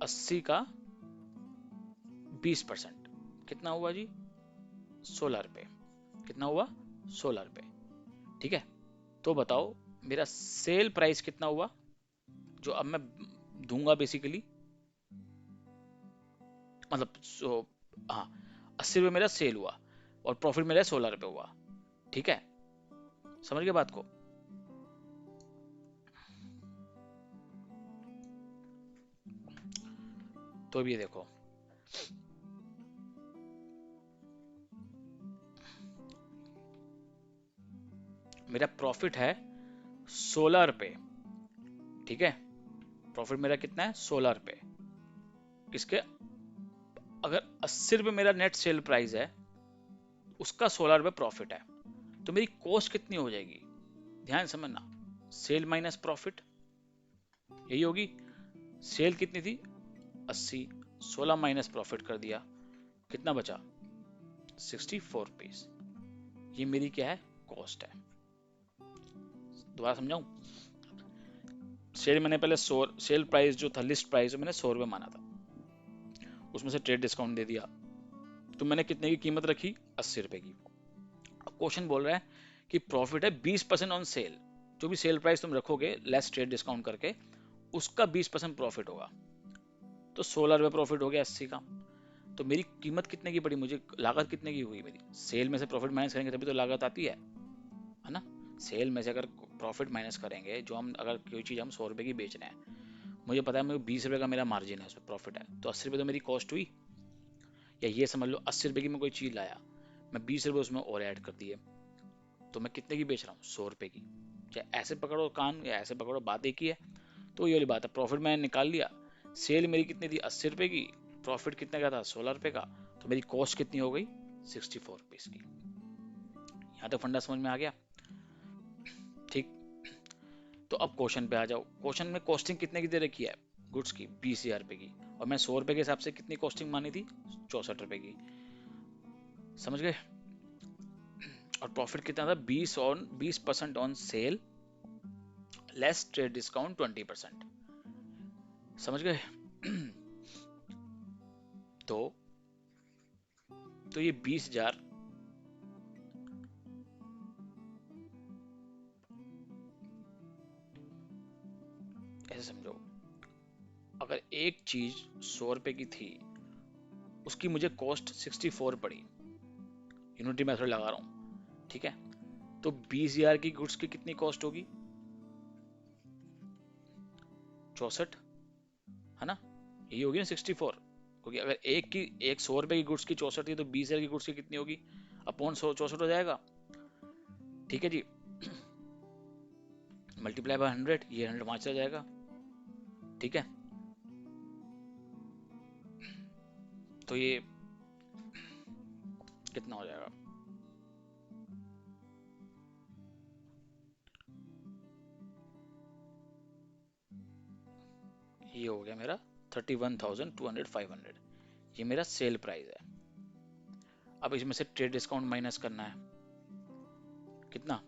80 का 20%, कितना हुआ जी? 16 रुपए। कितना हुआ? 16 रुपए। ठीक है, तो बताओ मेरा सेल प्राइस कितना हुआ जो अब मैं दूंगा बेसिकली, मतलब हाँ, 80 रुपये मेरा सेल हुआ और प्रॉफिट मेरा 16 रुपये हुआ। ठीक है, समझ गए बात को? तो अब ये देखो, मेरा प्रॉफिट है 16 रुपए, ठीक है, प्रॉफिट मेरा कितना है 16 रुपए, किसके, अगर 80 रुपए मेरा नेट सेल प्राइस है, उसका 16 रुपए प्रॉफिट है, तो मेरी कॉस्ट कितनी हो जाएगी, ध्यान समझना, सेल माइनस प्रॉफिट, यही होगी। सेल कितनी थी 80, 16 माइनस प्रॉफिट कर दिया, कितना बचा 64 रुपीज, ये मेरी क्या है कॉस्ट है। दोबारा समझाऊं, सेल मैंने पहले 100, सेल प्राइस जो था लिस्ट प्राइस मैंने 100 रुपए माना था, उसमें से ट्रेड डिस्काउंट दे दिया, तो मैंने कितने की कीमत रखी 80 रुपए की। अब क्वेश्चन बोल रहा है कि प्रॉफिट है 20% ऑन सेल, जो भी सेल प्राइस तुम रखोगे लेस ट्रेड डिस्काउंट करके, उसका 20% प्रॉफिट होगा, तो 16 रुपए प्रॉफिट हो गया 80 का। तो मेरी कीमत कितने की पड़ी, मुझे लागत कितने की हुई मेरी, सेल में से प्रॉफिट माइनस करेंगे तभी तो लागत आती है ना। सेल में से अगर प्रॉफिट माइनस करेंगे, जो हम अगर कोई चीज़ हम 100 रुपए की बेच रहे हैं, मुझे पता है मुझे 20 रुपए का मेरा मार्जिन है, उसमें प्रॉफिट है, तो 80 रुपए तो मेरी कॉस्ट हुई। या ये समझ लो 80 रुपए की मैं कोई चीज़ लाया, मैं 20 रुपए उसमें और ऐड कर दिए, तो मैं कितने की बेच रहा हूँ 100 रुपए की। चाहे ऐसे पकड़ो कान या ऐसे पकड़ो, बात एक ही है। तो ये वाली बात है, प्रॉफिट मैंने निकाल लिया, सेल मेरी कितनी थी 80 रुपए की, प्रॉफिट कितने का था 16 रुपए का, तो मेरी कॉस्ट कितनी हो गई 64 रुपीज की। यहाँ तक फंडा समझ में आ गया, ठीक। तो अब क्वेश्चन पे आ जाओ, क्वेश्चन में कॉस्टिंग कितने की दे रखी है गुड्स की 20,000 रुपए की, और मैं 100 रुपए के हिसाब से कितनी कॉस्टिंग मानी थी 64 रुपए की, समझ गए। और प्रॉफिट कितना था 20% on sale less trade discount 20%, समझ गए। तो तो ये 20,000, ऐसे समझो, अगर एक चीज 100 रुपए की थी, उसकी मुझे कॉस्ट 64 पड़ी, यूनिटी मेथड लगा रहा हूँ, ठीक है, तो 20,000 की गुड्स की कितनी कॉस्ट होगी 64, है ना, यही होगी ना 64, क्योंकि अगर एक 100 रुपए की गुड्स की 64 थी, तो 20,000 की गुड्स की कितनी होगी, अपॉन 100 64 हो जाएगा, ठीक है जी, मल्टीप्लाई बाय 100, ये 100 वहां चला जाएगा, ठीक है। तो ये कितना हो जाएगा, ये हो गया मेरा 31,200 500, ये मेरा सेल प्राइस है। अब इसमें से ट्रेड डिस्काउंट माइनस करना है, कितना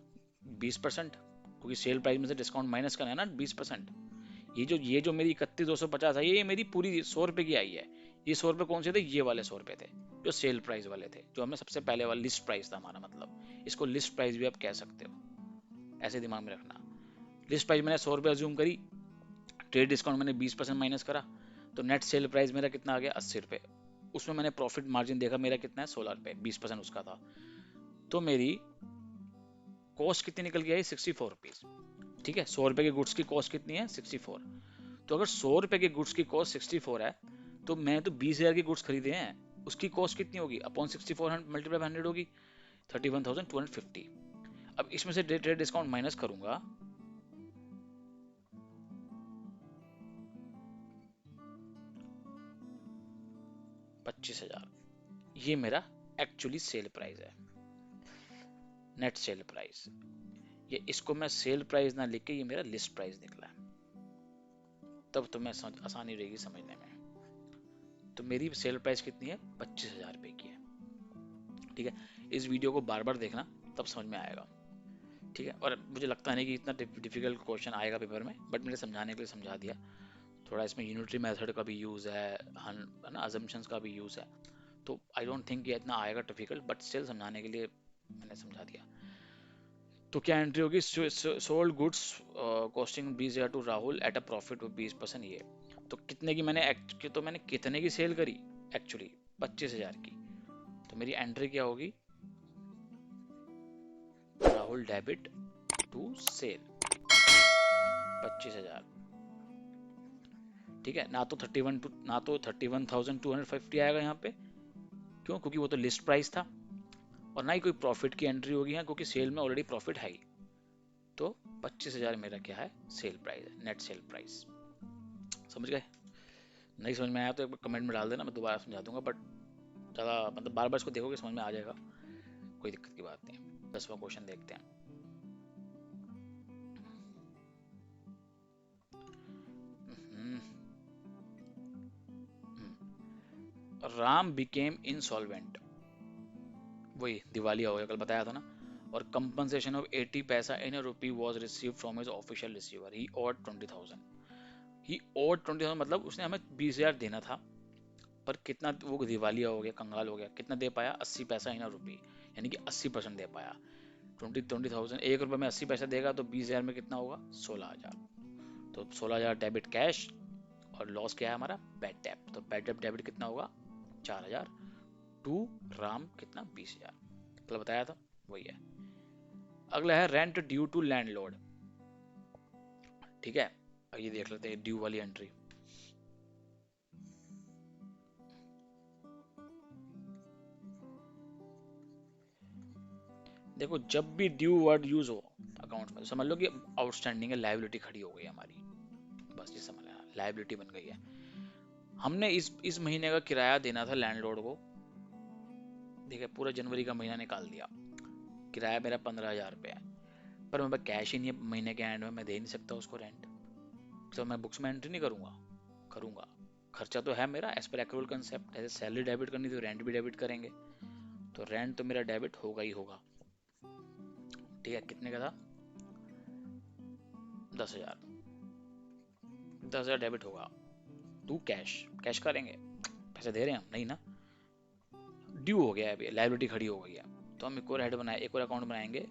20%, क्योंकि सेल प्राइस में से डिस्काउंट माइनस करना है ना 20%। ये जो मेरी 31,250 है, ये मेरी पूरी 100 रुपए की आई है। ये 100 रुपए कौन से थे, ये वाले 100 रुपए थे जो सेल प्राइस वाले थे, जो हमने सबसे पहले वाला लिस्ट प्राइस था हमारा, मतलब इसको लिस्ट प्राइस भी आप कह सकते हो, ऐसे दिमाग में रखना। लिस्ट प्राइस मैंने 100 रुपए अज्यूम करी, ट्रेड डिस्काउंट मैंने 20% माइनस करा, तो नेट सेल प्राइस मेरा कितना आ गया 80 रुपए, उसमें मैंने प्रॉफिट मार्जिन देखा मेरा कितना है 16 रुपए, 20% उसका था, तो मेरी कॉस्ट कितनी निकल के आई 64 रुपीज, ठीक है। 100 रुपए के गुड्स की कॉस्ट कितनी है 64, तो अगर 100 रुपए के गुड्स की कॉस्ट 64 है, तो मैं तो 20,000 के गुड्स खरीदे हैं, उसकी कॉस्ट कितनी होगी अपॉन 64 मल्टीप्लाई बाय 100 होगी 31,250। अब इसमें से ट्रेड डिस्काउंट माइनस करूंगा, 25,000, ये मेरा एक्चुअली सेल प्राइस है, नेट सेल प्राइस। ये इसको मैं सेल प्राइस ना लिख के ये मेरा लिस्ट प्राइस निकला है, तब तो मैं समझ आसानी रहेगी समझने में। तो मेरी सेल प्राइस कितनी है 25,000 रुपए की है, ठीक है। इस वीडियो को बार बार देखना, तब समझ में आएगा, ठीक है। और मुझे लगता नहीं कि इतना डिफिकल्ट क्वेश्चन आएगा पेपर में, बट मैंने समझाने के लिए समझा दिया। थोड़ा इसमें यूनिटरी मेथड का भी यूज़ है ना, अजम्पशंस का भी यूज़ है, तो आई डोंट थिंक ये इतना आएगा डिफिकल्ट, बट स्टिल समझाने के लिए मैंने समझा दिया। तो क्या एंट्री होगी, sold goods costing 20,000 to Rahul at a profit of 20%, ये तो कितने की मैंने तो मैंने कितने की सेल करी एक्चुअली 25,000 की, तो मेरी एंट्री क्या होगी, राहुल डेबिट टू सेल 25,000, ठीक है, ना तो 31,250 आएगा यहाँ पे, क्यों? क्योंकि वो तो लिस्ट प्राइस था, और ना ही कोई प्रॉफिट की एंट्री होगी यहाँ, क्योंकि सेल में ऑलरेडी प्रॉफिट है ही। तो 25,000 मेरा क्या है? सेल प्राइस है, नेट सेल प्राइस। समझ गए? नहीं समझ में आया तो एक कमेंट में डाल देना, मैं दोबारा समझा दूंगा, बट ज़्यादा मतलब बार बार इसको देखोगे समझ में आ जाएगा, कोई दिक्कत की बात नहीं। 10वां क्वेश्चन देखते हैं। हम्म, राम बिकेम इंसॉल्वेंट, वही दिवालिया हो गया, कल बताया था ना। और compensation of 80 paisa in a rupee was received from his official receiver, he owed 20,000। He owed 20,000 मतलब उसने हमें 20,000 देना था, पर कितना वो दिवालिया हो गया, कंगाल हो गया, कितना दे पाया? 80 पैसा इन अ रुपी, यानी कि 80% दे पाया। 20,000, 1 रुपये में 80 पैसा देगा तो 20,000 में कितना होगा? 16,000। तो 16,000 डेबिट कैश, और लॉस क्या है हमारा? Bad debt. तो बैड डेप डेबिट कितना होगा? 4,000 टू राम कितना? 20,000। कल बताया था, वही है। अगला है रेंट ड्यू टू लैंडलॉर्ड। ठीक है, अब ये देख लेते हैं ड्यू वाली एंट्री। देखो, जब भी ड्यू वर्ड यूज हो अकाउंट में, समझ लो कि आउटस्टैंडिंग है, लायबिलिटी खड़ी हो गई हमारी, बस ये समझ लेना, लायबिलिटी बन गई है। हमने इस महीने का किराया देना था लैंडलॉर्ड को, ठीक है, पूरा जनवरी का महीना निकाल दिया, किराया मेरा 15,000 रुपये है, पर मेरे पास कैश ही नहीं है महीने के एंड में, मैं दे नहीं सकता उसको रेंट, तो मैं बुक्स में एंट्री नहीं करूंगा? करूंगा। खर्चा तो है मेरा एज पर एक्रूअल कंसेप्ट, जैसे सैलरी डेबिट करनी तो रेंट भी डेबिट करेंगे, तो रेंट तो मेरा डेबिट होगा ही होगा। ठीक है, कितने का था? 10,000। 10,000 डेबिट होगा टू कैश, कैश करेंगे, पैसे दे रहे हैं हम नहीं ना, ड्यू हो गया है, अभी लाइबिलिटी खड़ी हो गई है। तो हम एक और हेड बनाए, एक और अकाउंट बनाएंगे,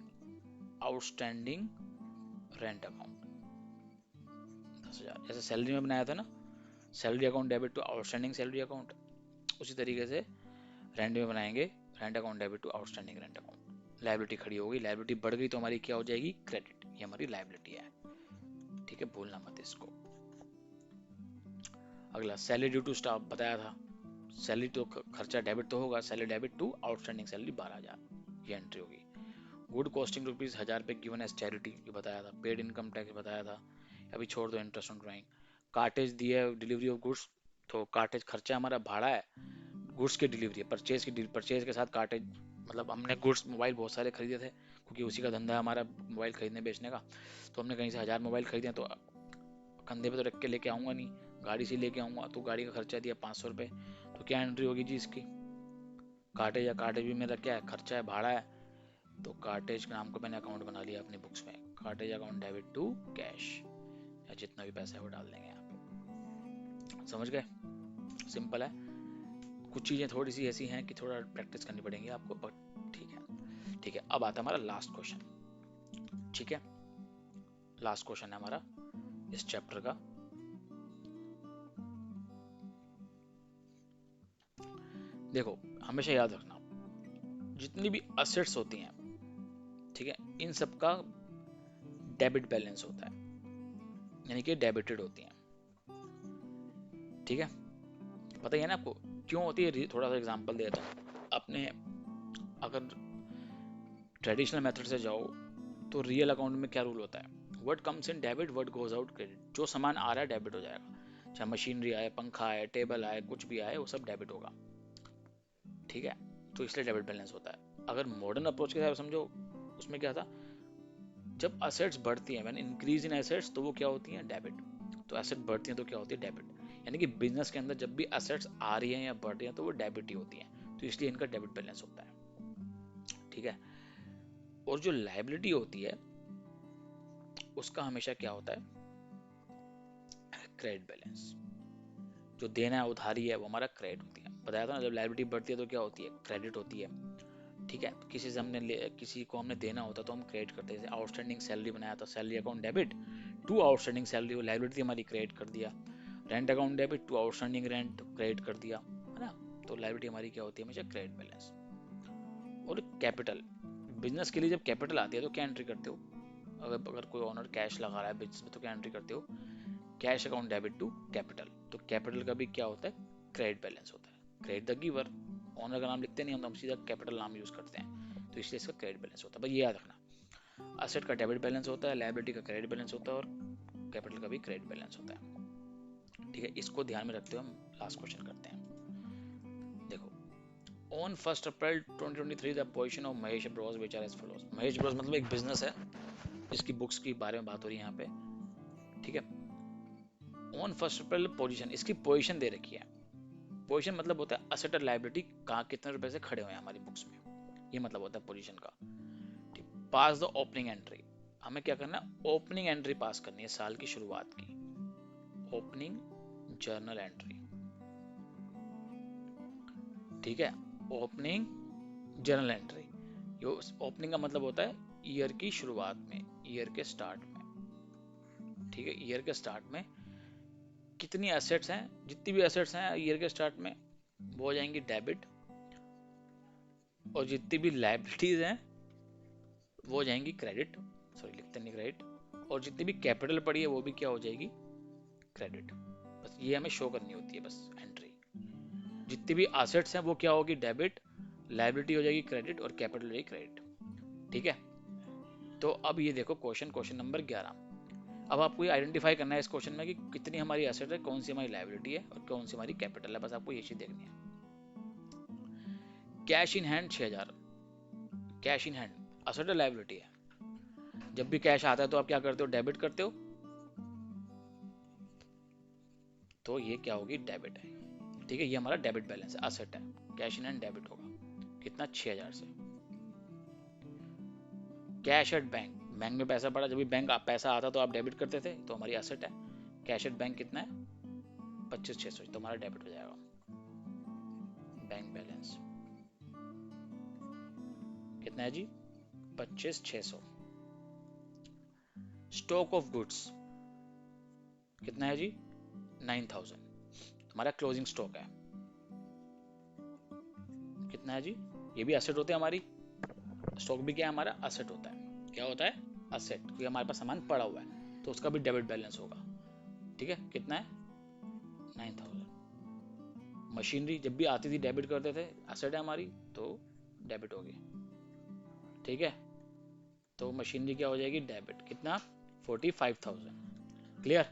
आउटस्टैंडिंग रेंट अकाउंट। 10,000 जैसे सैलरी में बनाया था ना, salary account debit to outstanding salary account, उसी तरीके से रेंट में बनाएंगे, rent account debit to outstanding rent account. Liability खड़ी हो गई, लाइबिलिटी बढ़ गई तो हमारी क्या हो जाएगी? क्रेडिट, ये हमारी लाइबिलिटी है। ठीक है, भूलना मत इसको। अगला सैलरी ड्यू टू स्टाफ, बताया था, सैलरी तो खर्चा डेबिट तो होगा, salary debit to outstanding salary 12,000, ये एंट्री होगी। गुड कॉस्टिंग रुपीज 1,000 पे गिवन एज चैरिटी, ये बताया था। पेड इनकम टैक्स बताया था, अभी छोड़ दो, इंटरेस्ट ऑन ड्राइंग। कार्टेज दी है, डिलीवरी ऑफ गुड्स, तो कार्टेज खर्चा हमारा भाड़ा है, गुड्स की डिलीवरी, परचेज के साथ कार्टेज, मतलब हमने गुड्स मोबाइल बहुत सारे खरीदे थे, क्योंकि उसी का धंधा है हमारा, मोबाइल खरीदने बेचने का। तो हमने कहीं से 1,000 मोबाइल खरीदे, तो कंधे पे तो रख के लेके आऊंगा नहीं, गाड़ी से लेके आऊंगा, तो गाड़ी का खर्चा दिया 500 रुपये, तो क्या एंट्री होगी जी इसकी? कार्टेज, या कार्टेज भी मेरा क्या है? खर्चा है, भाड़ा है, तो कार्टेज के नाम को मैंने अकाउंट बना लिया अपनी बुक्स में, cartage account debit to cash, या जितना भी पैसा है वो डाल देंगे यहाँ पे। समझ गए? सिंपल है। कुछ चीज़ें थोड़ी सी ऐसी हैं कि थोड़ा प्रैक्टिस करनी पड़ेंगी आपको, बट ठीक है। ठीक है, अब आता है हमारा लास्ट क्वेश्चन। ठीक है, लास्ट क्वेश्चन है हमारा इस चैप्टर का। देखो, हमेशा याद रखना, जितनी भी असेट्स होती हैं, ठीक है, इन सब का डेबिट बैलेंस होता है, यानी कि डेबिटेड होती हैं। ठीक है, पता ही है ना आपको क्यों होती है? थोड़ा सा एग्जांपल देता हूँ। आपने अगर ट्रेडिशनल मेथड से जाओ तो रियल अकाउंट में क्या रूल होता है? What comes in debit, what goes out credit. जो सामान आ रहा है डेबिट हो जाएगा, चाहे मशीनरी आए, पंखा आए, टेबल आए, कुछ भी आए, वो सब डेबिट होगा। ठीक है, तो इसलिए डेबिट बैलेंस होता है। अगर मॉडर्न अप्रोच के साथ समझो, उसमें क्या था, जब असेट्स बढ़ती हैं, मैंने इंक्रीज इन एसेट्स, तो वो क्या होती हैं? डेबिट। तो एसेट बढ़ती हैं तो क्या होती है? डेबिट। यानी कि बिजनेस के अंदर जब भी असेट्स आ रही हैं या बढ़ रही हैं तो वो डेबिट ही होती हैं, तो इसलिए इनका डेबिट बैलेंस होता है। ठीक है, और जो लाइबिलिटी होती है उसका हमेशा क्या होता है? Credit balance. जो देना है, उधारी है, वो हमारा क्रेडिट होती है। बताया था ना, जब लाइबिलिटी बढ़ती है तो क्या होती है? क्रेडिट होती है। ठीक है, किसी से किसी को हमने देना होता तो हम क्रेडिट करते हैं। आउटस्टैंडिंग सैलरी बनाया था, salary account debit to outstanding salary, वो लाइबिलिटी हमारी क्रेडिट कर दिया। Rent account debit to outstanding rent, credit कर दिया, है ना। तो लाइबिलिटी हमारी क्या होती है? हमेशा क्रेडिट बैलेंस। और कैपिटल, बिजनेस के लिए जब कैपिटल आती है तो क्या एंट्री करते हो? अगर कोई ओनर कैश लगा रहा है बिजनेस में तो क्या एंट्री करते हो? Cash account debit to capital, तो कैपिटल का भी क्या होता है, क्रेडिट बैलेंस होता है। क्रेडिट द गिवर, ओनर का नाम लिखते नहीं हम, तो हम सीधा कैपिटल नाम यूज करते हैं, तो इसलिए इसका क्रेडिट बैलेंस होता है। बस ये याद रखना, असेट का डेबिट बैलेंस होता है, लायबिलिटी का क्रेडिट बैलेंस होता है, और कैपिटल का भी क्रेडिट बैलेंस होता है। ठीक है, इसको ध्यान में रखते हुए हम लास्ट क्वेश्चन करते हैं। देखो, on 1 April 2023 the position of Mahesh bros which are as follows. Mahesh bros मतलब एक बिजनेस है जिसकी बुक्स के बारे में बात हो रही है यहाँ पे। ठीक है, ऑन 1 अप्रैल पोजीशन, इसकी पोजीशन दे रखी है। पोजीशन मतलब होता है असेट और लायबिलिटी कहाँ कितने रुपए से खड़े हुए हैं हमारी बुक्स में, ये मतलब होता है पोजीशन का। ठीक, पास द ओपनिंग एंट्री, हमें क्या करना है, ओपनिंग एंट्री पास करनी है साल की शुरुआत की, ओपनिंग जर्नल एंट्री। ठीक है, ओपनिंग जर्नल एंट्री, यो ओपनिंग का मतलब होता है ईयर की शुरुआत में, ईयर के स्टार्ट में। ठीक है, ईयर के स्टार्ट में कितनी एसेट्स हैं, जितनी भी एसेट्स हैं ईयर के स्टार्ट में वो हो जाएंगी डेबिट, और जितनी भी लायबिलिटीज हैं वो हो जाएंगी क्रेडिट, सॉरी लिखते नहीं क्रेडिट, और जितनी भी कैपिटल पड़ी है वो भी क्या हो जाएगी, क्रेडिट। बस ये हमें शो करनी होती है बस एंट्री। जितनी भी एसेट्स हैं वो क्या होगी, डेबिट, लायबिलिटी हो जाएगी क्रेडिट, और कैपिटल हो जाएगी क्रेडिट। ठीक है, तो अब ये देखो क्वेश्चन नंबर 11। अब आपको ये आइडेंटिफाई करना है इस क्वेश्चन में कि कितनी हमारी एसेट है, कौन सी हमारी लायबिलिटी है, और कौन सी हमारी कैपिटल है, बस आपको ये चीज देखनी है। Cash in hand 6000, cash in hand asset है लायबिलिटी है। जब भी कैश आता है तो आप क्या करते हो, डेबिट करते हो, तो ये क्या होगी, डेबिट है। ठीक है, ये हमारा डेबिट बैलेंस है, एसेट है, कैश इन हैंड डेबिट होगा, कितना, 6000 से। कैश एट बैंक, बैंक में पैसा पड़ा, जब भी बैंक पैसा आता तो आप डेबिट करते थे, तो हमारी एसेट है। कैश एट बैंक कितना है, 25,600, तो हमारा डेबिट हो जाएगा। बैंक बैलेंस कितना है जी, 25,600। स्टॉक ऑफ गुड्स कितना है जी, 9,000, हमारा क्लोजिंग स्टॉक है। कितना है जी, ये भी एसेट होते हैं हमारी, स्टॉक भी क्या है हमारा, एसेट होता है। क्या होता है, एसेट, क्योंकि हमारे पास सामान पड़ा हुआ है, तो उसका भी डेबिट बैलेंस होगा। ठीक है, कितना है, 9,000। मशीनरी जब भी आती थी डेबिट करते थे, एसेट है हमारी, तो डेबिट होगी। ठीक है, तो मशीनरी क्या हो जाएगी, डेबिट, कितना, 45,000। क्लियर।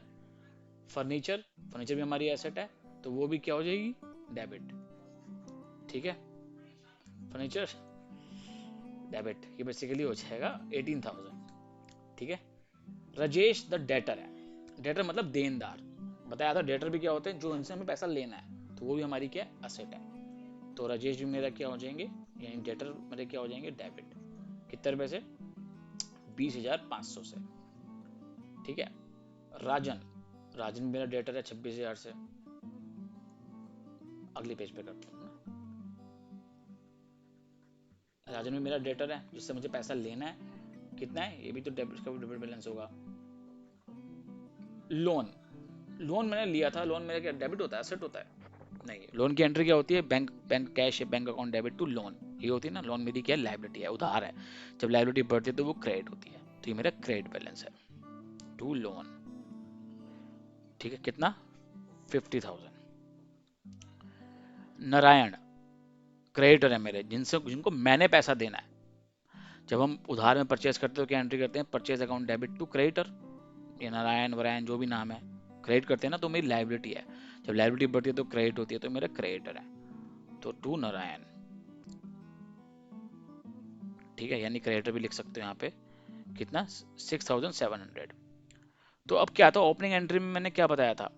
फर्नीचर, फर्नीचर भी हमारी एसेट है, तो वो भी क्या हो जाएगी, डेबिट। ठीक है, फर्नीचर डेबिट, ये बेसिकली हो जाएगा 18,000। ठीक है, राजेश द डेटर है, डेटर मतलब देनदार, बताया था डेटर भी क्या होते हैं, जो इनसे हमें पैसा लेना है, तो वो भी हमारी क्या एसेट है। तो राजेश भी मेरा क्या हो जाएंगे, यानी डेटर मेरे क्या हो जाएंगे, डेबिट। कितने रुपए से, 20,500 से। ठीक है, राजन, राजन मेरा डेटर है 26,000 से। अगले पेज पे करते हैं ना, राजन भी मेरा डेटर है जिससे मुझे पैसा लेना है, कितना है, ये भी तो डेबिट का डेबिट बैलेंस होगा। लोन, लोन मैंने लिया था, लोन मेरा क्या डेबिट होता है, एसेट होता है, नहीं। लोन की एंट्री क्या होती है, bank bank cash bank account debit to loan, ये होती है ना, लोन मेरी क्या लायबिलिटी है, उधार है। जब लायबिलिटी बढ़ती है तो वो क्रेडिट होती है, तो ये मेरा क्रेडिट बैलेंस है टू लोन। ठीक है, कितना, 50,000। नारायण क्रेडिटर है मेरे, जिनसे जिनको मैंने पैसा देना है। जब हम उधार में परचेज करते हो क्या एंट्री करते हैं, purchase account debit to creditor, ये नारायण वरायण जो भी नाम है, क्रेडिट करते हैं ना, तो मेरी लायबिलिटी है। जब लायबिलिटी बढ़ती है तो क्रेडिट होती है, तो मेरा क्रेडिटर है, तो टू नारायण। ठीक है, यानी क्रेडिटर भी लिख सकते हो यहाँ पे, कितना, 6,700। तो अब क्या था, ओपनिंग एंट्री में मैंने क्या बताया था,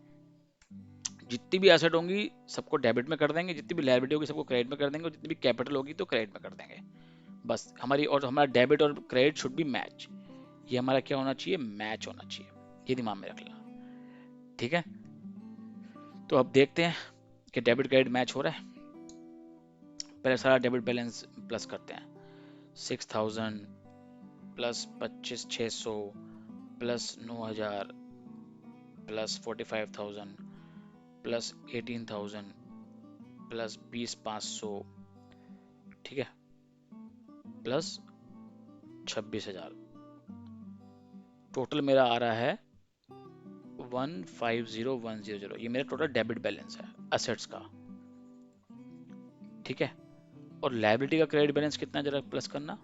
जितनी भी एसेट होंगी सबको डेबिट में कर देंगे, जितनी भी लायबिलिटी होगी सबको क्रेडिट में कर देंगे, और जितनी भी कैपिटल होगी तो क्रेडिट में कर देंगे। बस हमारी, और हमारा डेबिट और क्रेडिट शुड बी मैच, ये हमारा क्या होना चाहिए, मैच होना चाहिए, ये दिमाग में रख लेना। ठीक है, तो अब देखते हैं कि डेबिट क्रेडिट मैच हो रहा है। पहले सारा डेबिट बैलेंस प्लस करते हैं, 6,000 plus 25,600 plus 9,000 plus 45,000 plus 18,000 plus 20,500, ठीक है, प्लस 26,000, टोटल मेरा आ रहा है 150,100, ये मेरा टोटल डेबिट बैलेंस है असेट्स का, ठीक है। और लायबिलिटी का क्रेडिट बैलेंस कितना है, जरा प्लस करना,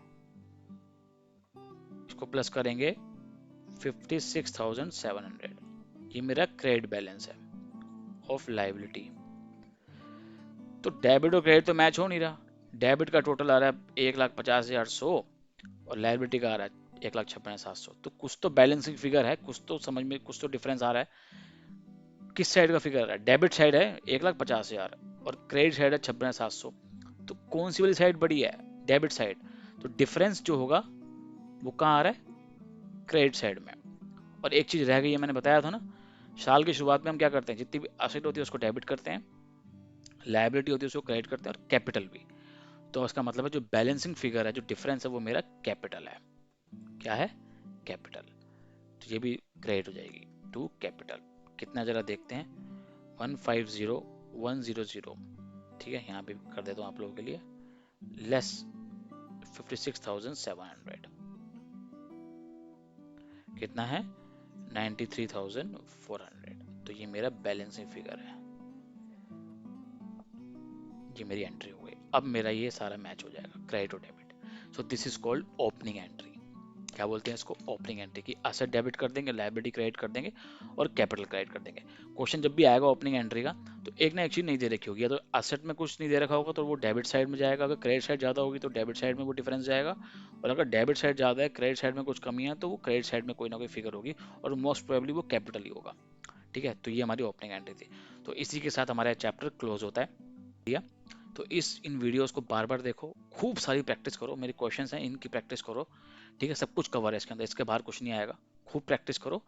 इसको प्लस करेंगे 56,700, ये मेरा क्रेडिट बैलेंस है ऑफ लायबिलिटी। तो डेबिट और क्रेडिट तो मैच हो नहीं रहा। डेबिट का टोटल आ रहा है 1,50,100 और लायबिलिटी का आ रहा है 1,56,700। तो कुछ तो बैलेंसिंग फिगर है, कुछ तो समझ में, कुछ तो डिफरेंस आ रहा है। किस साइड का फिगर आ रहा है? डेबिट साइड है 1,50,000 और क्रेडिट साइड है 56,700। तो कौन सी वाली साइड बड़ी है? Debit side. तो डिफरेंस जो होगा वो कहाँ आ रहा है? क्रेडिट साइड में। और एक चीज रह गई है, मैंने बताया था ना, साल की शुरुआत में हम क्या करते हैं, जितनी भी असेट होती है उसको डेबिट करते हैं, लायबिलिटी होती है उसको क्रेडिट करते हैं, और कैपिटल भी। तो इसका मतलब है जो बैलेंसिंग फिगर है, जो डिफरेंस है, वो मेरा कैपिटल है। क्या है? कैपिटल। तो ये भी क्रेडिट हो जाएगी टू कैपिटल। कितना जरा देखते हैं, 150,100, ठीक है, यहाँ पे कर देता हूँ आप लोगों के लिए, लेस 56,700, कितना है? 93,400। तो ये मेरा बैलेंसिंग फिगर है, ये मेरी एंट्री हो गई। अब मेरा ये सारा मैच हो जाएगा, क्रेडिट और debit. So this is called opening entry. क्या बोलते हैं इसको? ओपनिंग एंट्री की असेट डेबिट कर देंगे, लायबिलिटी क्रेडिट कर देंगे और कैपिटल क्रेडिट कर देंगे। क्वेश्चन जब भी आएगा ओपनिंग एंट्री का, तो एक ना एक चीज नहीं दे रखी होगी, या तो असेट में कुछ नहीं दे रखा होगा तो वो डेबिट साइड में जाएगा, अगर क्रेडिट साइड ज्यादा होगी तो डेबिट साइड में वो डिफरेंस जाएगा, और अगर डेबिट साइड ज्यादा है, क्रेडिट साइड में कुछ कमी है, तो वो क्रेडिट साइड में कोई ना कोई फिगर होगी, और मोस्ट प्रोबेबली वो कैपिटल ही होगा, ठीक है। तो ये हमारी ओपनिंग एंट्री थी। तो इसी के साथ हमारा चैप्टर क्लोज होता है, दिया। तो इन वीडियोस को बार बार देखो, खूब सारी प्रैक्टिस करो, मेरे क्वेश्चंस हैं इनकी प्रैक्टिस करो, ठीक है। सब कुछ कवर है इसके अंदर, इसके बाहर कुछ नहीं आएगा। खूब प्रैक्टिस करो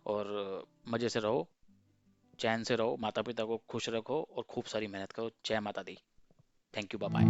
और मजे से रहो, चैन से रहो, माता पिता को खुश रखो और खूब सारी मेहनत करो। जय माता दी। Thank you, bye bye.